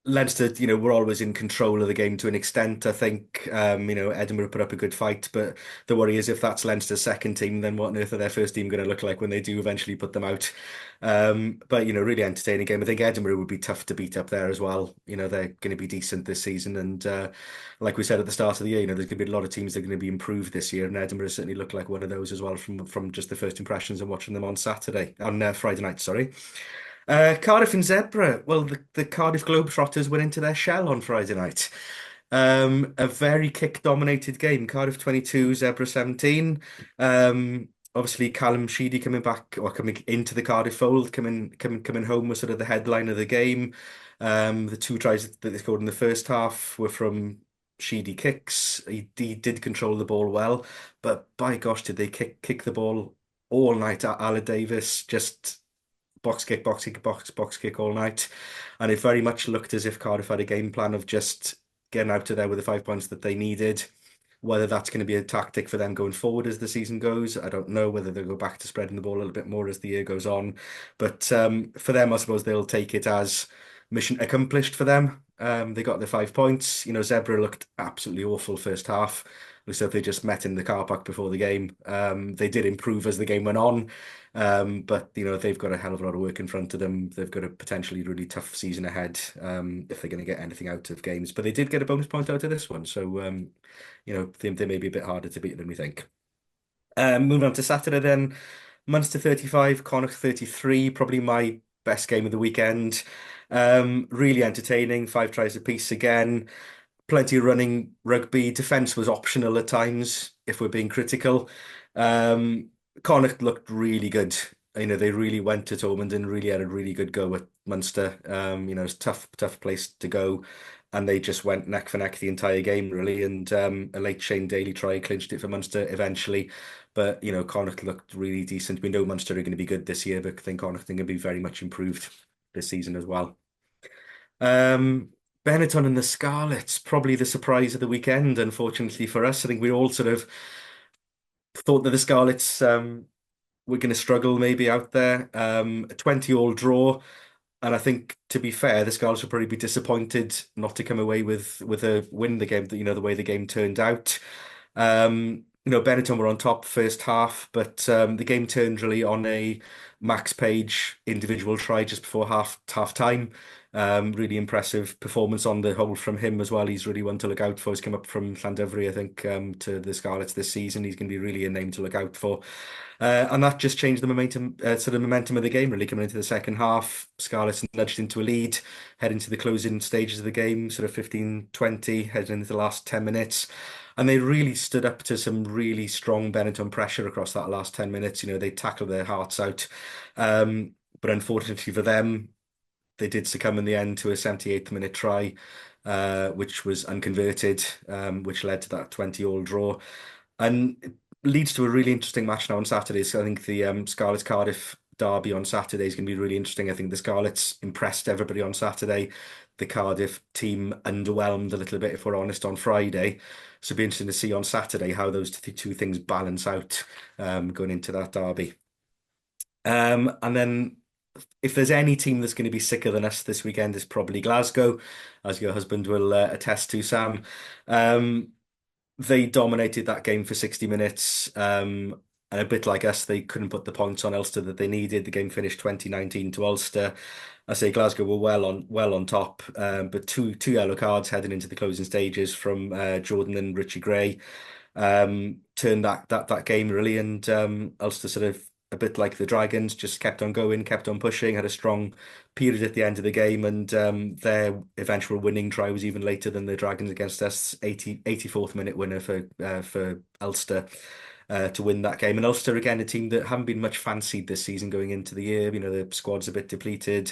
C: Leinster, were always in control of the game to an extent. I think, Edinburgh put up a good fight, but the worry is if that's Leinster's second team, then what on earth are their first team going to look like when they do eventually put them out? But, really entertaining game. I think Edinburgh would be tough to beat up there as well. They're going to be decent this season. And like we said at the start of the year, there's going to be a lot of teams that are going to be improved this year. And Edinburgh certainly looked like one of those as well from just the first impressions and watching them on Friday night, sorry. Cardiff and Zebra. Well, the Cardiff Globetrotters went into their shell on Friday night. A very kick-dominated game. Cardiff 22, Zebra 17. Obviously, Callum Sheedy coming back or coming into the Cardiff fold, coming home was sort of the headline of the game. The two tries that they scored in the first half were from Sheedy kicks. He did control the ball well, but by gosh, did they kick the ball all night. Ala Davis just box kick, box kick all night. And it very much looked as if Cardiff had a game plan of just getting out of there with the 5 points that they needed. Whether that's going to be a tactic for them going forward as the season goes, I don't know. Whether they'll go back to spreading the ball a little bit more as the year goes on. But for them, I suppose they'll take it as mission accomplished for them. They got their 5 points. Zebra looked absolutely awful first half. Looks like they just met in the car park before the game. They did improve as the game went on. But they've got a hell of a lot of work in front of them. They've got a potentially really tough season ahead if they're going to get anything out of games. But they did get a bonus point out of this one, so they may be a bit harder to beat than we think. Moving on to Saturday then, Munster 35, Connacht 33, probably my best game of the weekend. Really entertaining, 5 tries apiece again. Plenty of running rugby. Defence was optional at times, if we're being critical. Connacht looked really good. They really went at Ormond and really had a really good go at Munster. It's a tough place to go. and they just went neck for neck the entire game, really. And a late Shane Daly try clinched it for Munster eventually. But, Connacht looked really decent. We know Munster are going to be good this year, but I think Connacht are going to be very much improved this season as well. Um, Benetton and the Scarlets, probably the surprise of the weekend, unfortunately for us. I think we all sort of thought that the Scarlets were going to struggle maybe out there. A 20-all draw. And I think, to be fair, the Scarlets will probably be disappointed not to come away with a win the game, the way the game turned out. Benetton were on top first half, but the game turned really on a Max Page individual try just before half time. Really impressive performance on the whole from him as well. He's really one to look out for. He's come up from Llandovery, I think, to the Scarlets this season. He's going to be really a name to look out for. And that just changed the momentum of the game, really, coming into the second half. Scarlets nudged into a lead, heading to the closing stages of the game, sort of 15-20, heading into the last 10 minutes. And they really stood up to some really strong Benetton pressure across that last 10 minutes. They tackled their hearts out. But unfortunately for them, they did succumb in the end to a 78th minute try, which was unconverted, which led to that 20-all draw. And it leads to a really interesting match now on Saturday. So I think the Scarlets Cardiff derby on Saturday is going to be really interesting. I think the Scarlets impressed everybody on Saturday. The Cardiff team underwhelmed a little bit, if we're honest, on Friday. So it'll be interesting to see on Saturday how those two things balance out going into that derby. And then if there's any team that's going to be sicker than us this weekend, it's probably Glasgow, as your husband will attest to, Sam. They dominated that game for 60 minutes. And a bit like us, they couldn't put the points on Ulster that they needed. The game finished 2019 to Ulster. I say Glasgow were well on top, but two yellow cards heading into the closing stages from Jordan and Richie Gray turned that game really, and Ulster sort of a bit like the Dragons, just kept on going, kept on pushing, had a strong period at the end of the game, and their eventual winning try was even later than the Dragons against us, 84th minute winner for Ulster. To win that game. And Ulster, again, a team that haven't been much fancied this season going into the year. The squad's a bit depleted,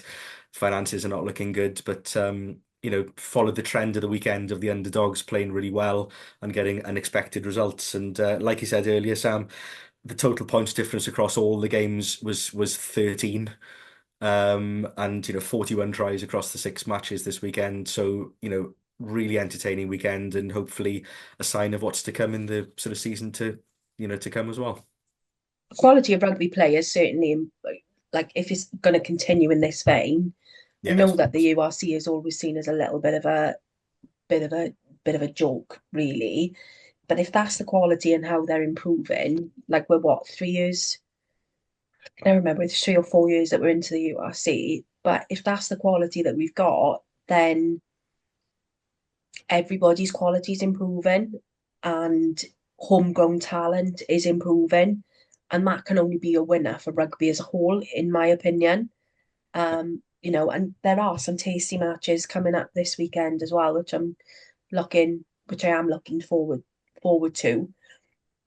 C: finances are not looking good, but followed the trend of the weekend of the underdogs playing really well and getting unexpected results. And like you said earlier, Sam, the total points difference across all the games was 13. And 41 tries across the 6 matches this weekend. So, really entertaining weekend, and hopefully a sign of what's to come in the sort of season to come as well.
A: The quality of rugby players certainly, like if it's going to continue in this vein, I know that the URC is always seen as a little bit of a joke, really. But if that's the quality and how they're improving, like we're what, 3 years? I don't remember, it's 3 or 4 years that we're into the URC. But if that's the quality that we've got, then everybody's quality is improving, and homegrown talent is improving, and that can only be a winner for rugby as a whole, in my opinion. And there are some tasty matches coming up this weekend as well, which I am looking forward to,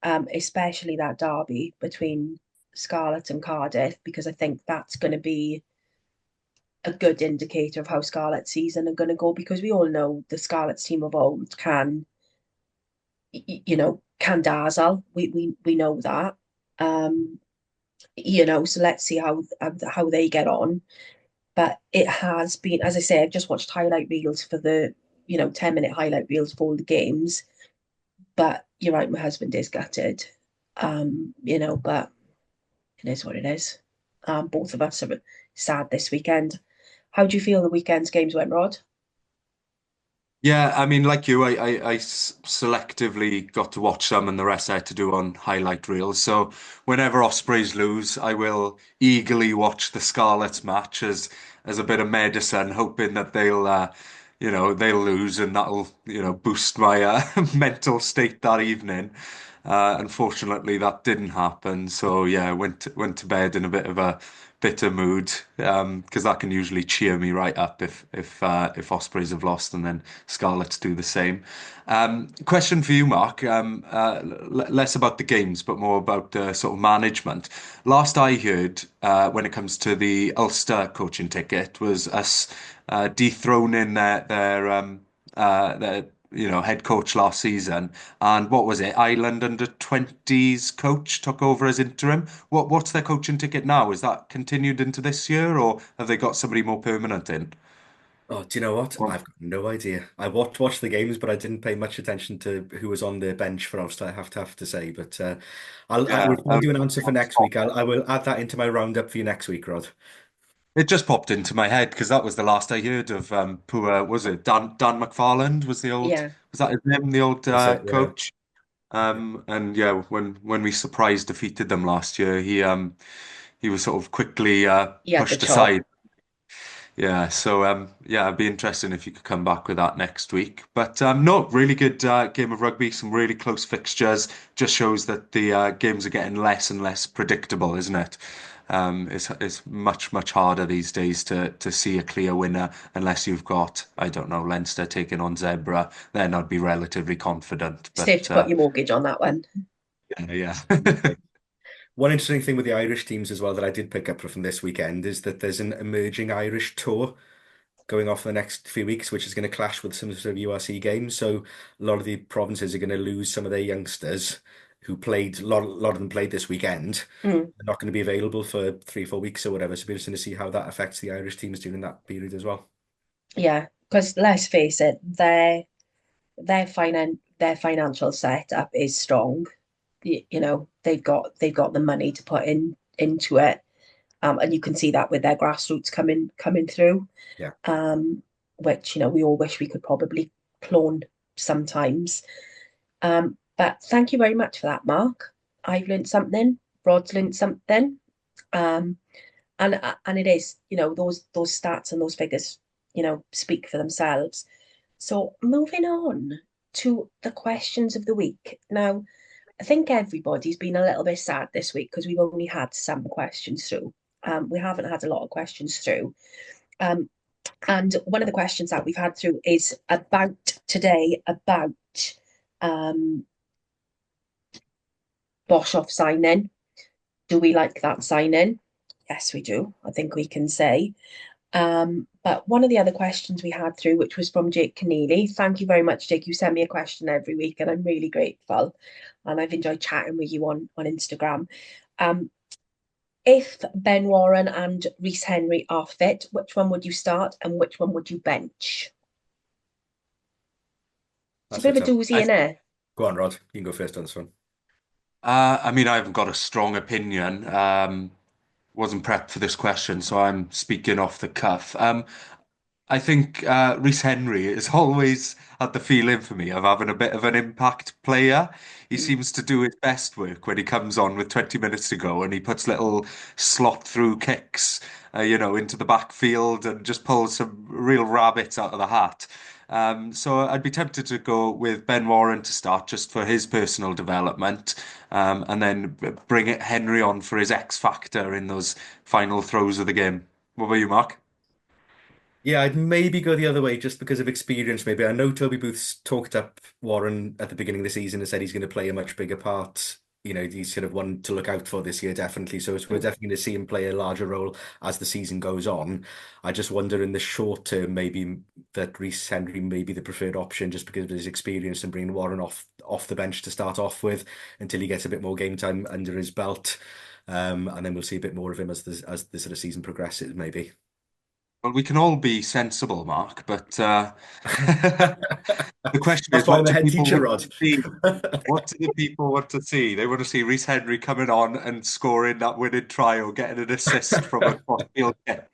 A: especially that derby between Scarlet and Cardiff, because I think that's going to be a good indicator of how Scarlet's season are going to go, because we all know the Scarlet's team of old can dazzle. We know that. So let's see how they get on. But it has been, as I say, I've just watched highlight reels for the 10-minute highlight reels for all the games. But you're right, my husband is gutted. But it is what it is. Both of us are sad this weekend. How do you feel the weekend's games went, Rod?
B: Yeah, I mean, like you, I selectively got to watch some, and the rest I had to do on highlight reels. So whenever Ospreys lose, I will eagerly watch the Scarlets match as a bit of medicine, hoping that they'll lose, and that'll boost my mental state that evening. Unfortunately, that didn't happen. So yeah, went to bed in a bit of a bitter mood, because that can usually cheer me right up if Ospreys have lost and then Scarlets do the same. Question for you, Mark. Less about the games, but more about the sort of management. Last I heard, when it comes to the Ulster coaching ticket, was us dethroning their the head coach last season, and what was it? Ireland under 20s coach took over as interim. What's their coaching ticket now? Is that continued into this year, or have they got somebody more permanent in?
C: Oh, do you know what?
B: Well,
C: I've got no idea. I watched the games, but I didn't pay much attention to who was on the bench for us. I have to say, but we'll
B: yeah,
C: find you an answer for next week. I will add that into my roundup for you next week, Rod.
B: it just popped into my head because that was the last I heard of poor was it Dan McFarland was the old
A: Yeah,
B: was that his name, the old
C: That's it. Yeah.
B: coach. And yeah, when we surprise defeated them last year, he was sort of quickly
A: he had the
B: pushed
A: chop.
B: aside. Yeah, so yeah, it'd be interesting if you could come back with that next week. But no, really good game of rugby, some really close fixtures. Just shows that the games are getting less and less predictable, isn't it? It's much harder these days to see a clear winner unless you've got, I don't know, Leinster taking on Zebra. Then I'd be relatively confident.
A: Safe
B: But
A: to put your mortgage on that one.
B: yeah.
C: Absolutely. One interesting thing with the Irish teams as well that I did pick up from this weekend is that there's an emerging Irish tour going off the next few weeks, which is going to clash with some sort of URC games. So a lot of the provinces are going to lose some of their youngsters who played, a lot of them played this weekend.
A: Mm,
C: They're not going to be available for 3 or 4 weeks or whatever. So it'll be interesting to see how that affects the Irish teams during that period as well.
A: yeah, because let's face it, their financial setup is strong. They've got the money to put into it, and you can see that with their grassroots coming through.
C: Yeah.
A: Which we all wish we could probably clone sometimes. But thank you very much for that, Mark. I've learned something. Rod's learned something. Um, and it is, those stats and those figures, speak for themselves. So moving on to the questions of the week. Now, I think everybody's been a little bit sad this week because we've only had some questions through. We haven't had a lot of questions through. Um, and one of the questions that we've had through is about um, Boshoff signing. Do we like that signing? Yes, we do. I think we can say. But one of the other questions we had through, which was from Jake Keneally. Thank you very much, Jake. You send me a question every week, and I'm really grateful. And I've enjoyed chatting with you on Instagram. If Ben Warren and Rhys Henry are fit, which one would you start and which one would you bench? It's a
C: That's a
A: bit of a
C: tough.
A: doozy, innit?
C: Go on, Rod. You can go first on this one.
B: I mean, I haven't got a strong opinion. Wasn't prepped for this question, so I'm speaking off the cuff. I think Rhys Henry has always had the feeling for me of having a bit of an impact player. He seems to do his best work when he comes on with 20 minutes to go and he puts little slot through kicks, into the backfield and just pulls some real rabbits out of the hat. So I'd be tempted to go with Ben Warren to start just for his personal development, and then bring it Henry on for his X factor in those final throws of the game. What about you, Mark?
C: Yeah, I'd maybe go the other way just because of experience, maybe. I know Toby Booth's talked up Warren at the beginning of the season and said he's going to play a much bigger part. He's sort of one to look out for this year, definitely. So we're definitely going to see him play a larger role as the season goes on. I just wonder in the short term, maybe that Rhys Henry may be the preferred option just because of his experience and bringing Warren off the bench to start off with until he gets a bit more game time under his belt. And then we'll see a bit more of him as the sort of season progresses, maybe.
B: Well, we can all be sensible, Mark, but the question
C: That's
B: is,
C: why
B: what
C: I'm a
B: do
C: head
B: people
C: teacher,
B: want
C: Rod.
B: to see? What do the people want to see? They want to see Rhys Henry coming on and scoring that winning try or getting an assist from a cross-field kick.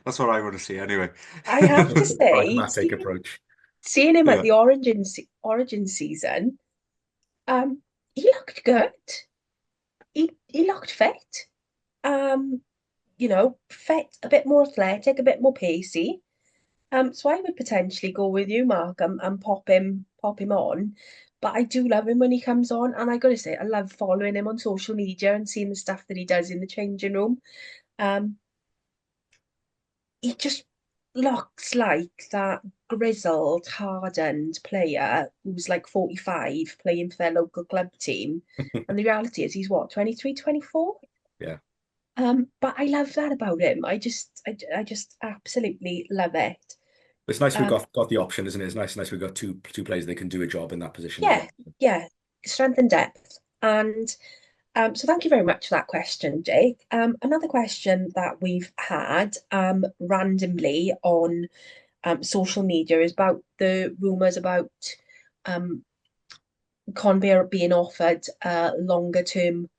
B: That's what I want to see, anyway.
A: I have to say,
C: Pragmatic approach.
A: seeing him at
B: Yeah.
A: the origin season, he looked good. He looked fit. Um, fit, a bit more athletic, a bit more pacey. So I would potentially go with you, Mark, and pop him on. But I do love him when he comes on, and I gotta say, I love following him on social media and seeing the stuff that he does in the changing room. Um, he just looks like that grizzled, hardened player who's like 45 playing for their local club team. And the reality is he's what, 23, 24?
C: Yeah.
A: But I love that about him. I just absolutely love it.
C: It's nice we've
A: Um,
C: got the option, isn't it? It's nice we've got two players that can do a job in that position as
A: yeah,
C: well.
A: yeah, strength and depth. And so thank you very much for that question, Jake. Another question that we've had randomly on social media is about the rumours about um, Conbeer being offered a longer term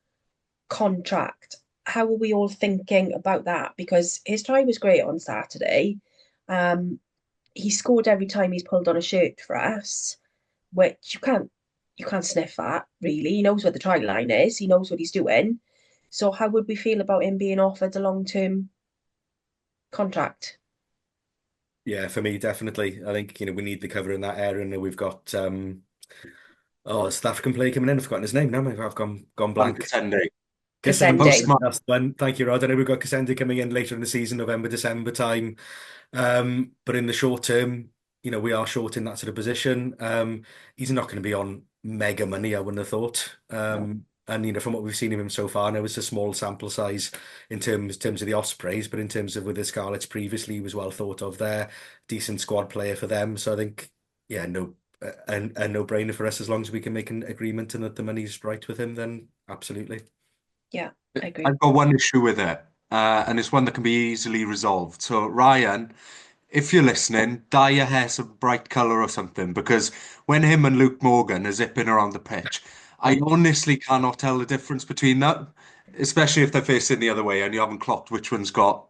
A: contract. How are we all thinking about that? Because his try was great on Saturday. Um, he scored every time he's pulled on a shirt for us, which you can't sniff at, really. He knows where the try line is, he knows what he's doing. So how would we feel about him being offered a long-term contract?
C: Yeah, for me, definitely. I think, we need the cover in that area, and we've got oh, a South African player coming in. I've forgotten his name now. I've gone blank.
B: Sunday.
C: Cassandra,
A: Cassende.
B: Postmark.
C: that's the one. Thank you, Rod. I know we've got Cassandra coming in later in the season, November, December time. But in the short term, we are short in that sort of position. He's not going to be on mega money, I wouldn't have thought.
A: No.
C: And from what we've seen of him so far, I know it's a small sample size in terms of the Ospreys, but in terms of with the Scarlets previously, he was well thought of there. Decent squad player for them. So I think, yeah, no, a no-brainer for us as long as we can make an agreement and that the money's right with him, then absolutely.
A: Yeah, I agree.
B: I've got one issue with it, and it's one that can be easily resolved. So, Ryan, if you're listening, dye your hair some bright colour or something, because when him and Luke Morgan are zipping around the pitch, I honestly cannot tell the difference between them, especially if they're facing the other way and you haven't clocked which one's got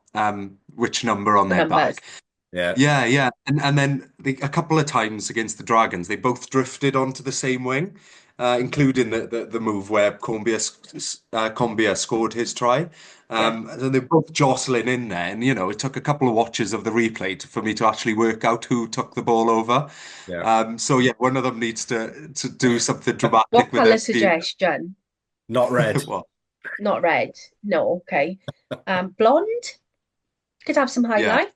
B: which number on
A: The
B: their
A: numbers.
B: back.
C: Yeah.
B: Yeah, yeah. And then a couple of times against the Dragons, they both drifted onto the same wing, including the move where Combia scored his try.
A: Yeah.
B: So they're both jostling in there. And, it took a couple of watches of the replay for me to actually work out who took the ball over.
C: Yeah.
B: So, yeah, one of them needs to do something dramatic
A: What
B: with
A: colour
B: it.
A: suggestion?
C: Not red.
B: Well,
A: Not red. No, okay. Blonde could have some
B: yeah.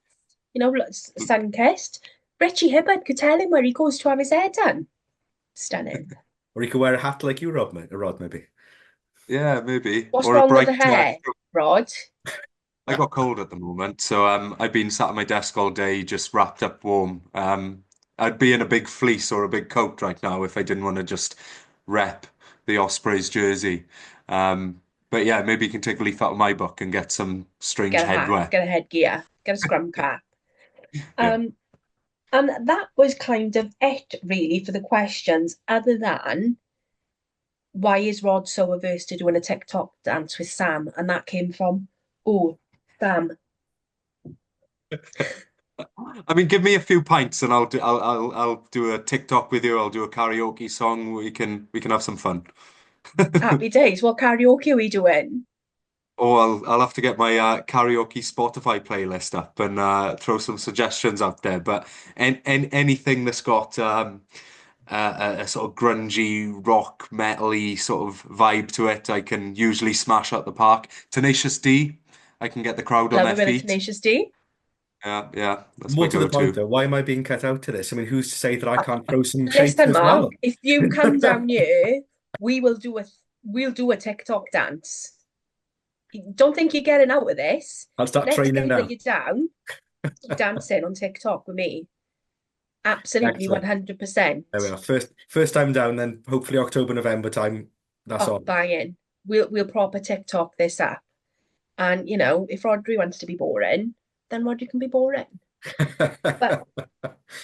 A: highlights, sun-kissed. Richie Hibbard could tell him where he goes to have his hair done. Stunning.
C: Or he could wear a hat like you, Rod, maybe.
B: Yeah, maybe.
A: What's
B: Or a
A: wrong with the
B: bright
A: hair, Rod?
B: I got cold at the moment, so I've been sat at my desk all day, just wrapped up warm. I'd be in a big fleece or a big coat right now if I didn't want to just rep the Ospreys jersey. But yeah, maybe you can take a leaf out of my book and get some strange
A: Get a hat,
B: headwear.
A: get a headgear, get a scrum cap.
B: Yeah.
A: Um, and that was kind of it, really, for the questions, other than why is Rod so averse to doing a TikTok dance with Sam? And that came from, oh, Sam.
B: I mean, give me a few pints and I'll do a TikTok with you. I'll do a karaoke song. We can have some fun.
A: Happy days. What karaoke are we doing?
B: Oh, I'll have to get my karaoke Spotify playlist up and throw some suggestions out there. But anything that's got a sort of grungy rock metally sort of vibe to it, I can usually smash out the park. Tenacious D, I can get the crowd on
A: Love
B: their
A: a bit of
B: feet.
A: Tenacious D.
B: Yeah, yeah, that's my
C: More to the point,
B: go-to.
C: though, why am I being cut out to this? I mean, who's to say that I can't throw some shapes
A: Listen,
C: as
A: Mark,
C: well?
A: if you come down here, we will do a we'll do a TikTok dance. Don't think you're getting out of this.
C: I'll start
A: Next
C: training
A: day that
C: now.
A: you're down, you're dancing on TikTok with me. Absolutely
C: Excellent.
A: 100%.
C: There we are. First time down, then hopefully October, November time. That's
A: Oh,
C: all.
A: buy-in. We'll proper TikTok this up. And if Rodri wants to be boring, then Rodri can be boring. But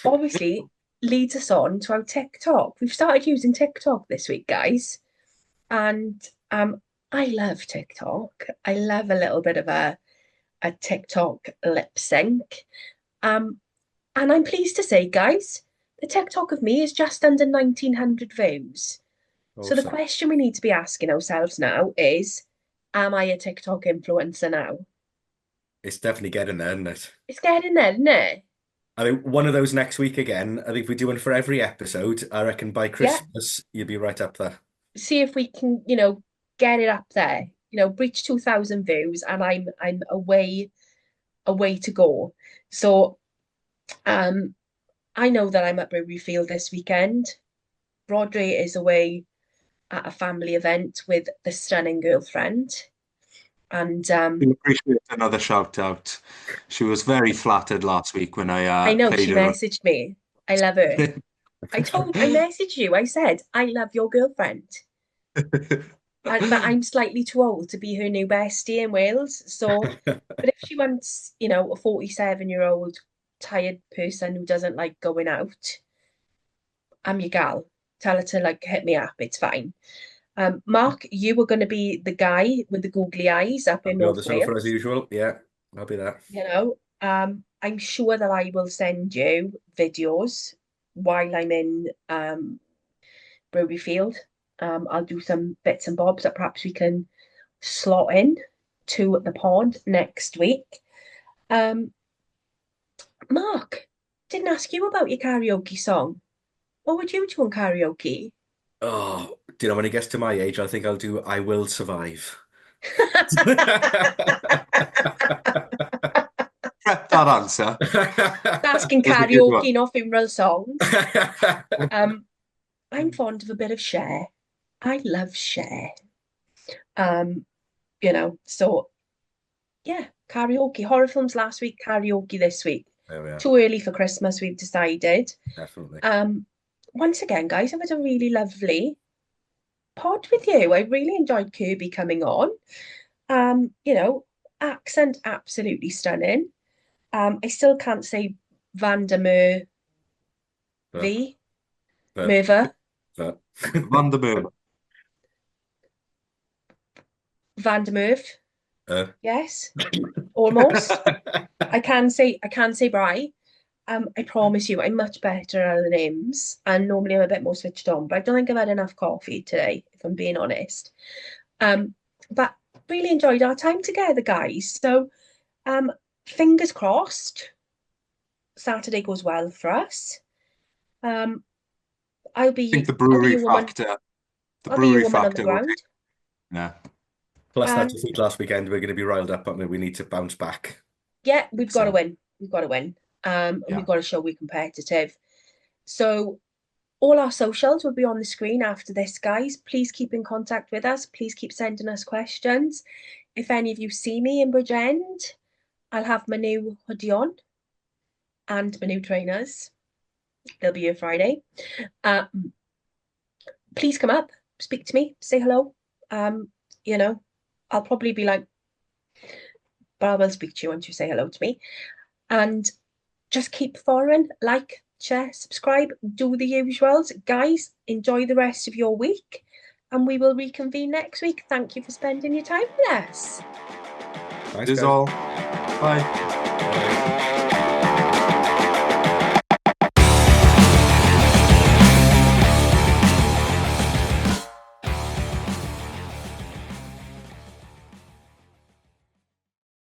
A: obviously leads us on to our TikTok. We've started using TikTok this week, guys. And I love TikTok. I love a little bit of a TikTok lip sync. And I'm pleased to say, guys, the TikTok of me is just under 1,900 views. So the
C: Awesome.
A: question we need to be asking ourselves now is, am I a TikTok influencer now?
C: It's definitely getting there, isn't it?
A: It's getting there, isn't it?
C: I think one of those next week again. I think if we do one for every episode, I reckon by
A: Yeah.
C: Christmas you'll be right up there.
A: See if we can, get it up there. Reach 2,000 views, and I'm away to go. So, I know that I'm at Field this weekend. Rodri is away at a family event with the stunning girlfriend. And
B: We appreciate another shout out. She was very flattered last week when I
A: I know
B: played
A: she
B: her.
A: messaged me. I love her. I messaged you. I said, I love your girlfriend. But I'm slightly too old to be her new bestie in Wales. So, but if she wants, a 47-year-old tired person who doesn't like going out, I'm your gal. Tell her to hit me up. It's fine. Mark, you were going to be the guy with the googly eyes up
C: I'll
A: in
C: be on the
A: North
C: sofa as
A: Wales.
C: usual. Yeah, I'll be there.
A: I'm sure that I will send you videos while I'm in Brewery Field. I'll do some bits and bobs that perhaps we can slot in to the pod next week. Mark, didn't ask you about your karaoke song. What would you do on karaoke?
C: Oh, do you know, when it gets to my age, I think I'll do I Will Survive.
B: Prep that answer.
A: Asking
B: That was a good one.
A: karaoke, not funeral songs. I'm fond of a bit of Cher. I love Cher. So yeah, karaoke. Horror films last week, karaoke this week.
C: There we are.
A: Too early for Christmas, we've decided.
C: Definitely.
A: Once again, guys, I've had a really lovely pod with you. I really enjoyed Kirby coming on. Accent absolutely stunning. I still can't say Vandermeer V. Merva.
B: Van der Merwe.
A: Vandermeer. Yes. Almost. I can say Bry. I promise you, I'm much better at the names, and normally I'm a bit more switched on, but I don't think I've had enough coffee today, if I'm being honest. But really enjoyed our time together, guys. So, fingers crossed, Saturday goes well for us. I'll be.
B: I think the
A: I'll be
B: brewery
A: your woman.
B: factor. The
A: I'll be your
B: brewery
A: woman on the
B: factor will
A: ground.
B: yeah.
C: Plus that
A: And
C: defeat last weekend, we're going to be riled up, but we need to bounce back.
A: yeah, we've got to win. We've got to win. And we've got to show we're competitive. So all our socials will be on the screen after this, guys. Please keep in contact with us. Please keep sending us questions. If any of you see me in Bridgend, I'll have my new hoodie on and my new trainers. They'll be here Friday. Please come up, speak to me, say hello. I'll probably be like, but I will speak to you once you say hello to me. And just keep following, like, share, subscribe, do the usuals. Guys, enjoy the rest of your week, and we will reconvene next week. Thank you for spending your time with us.
B: Thanks, guys. All. Bye.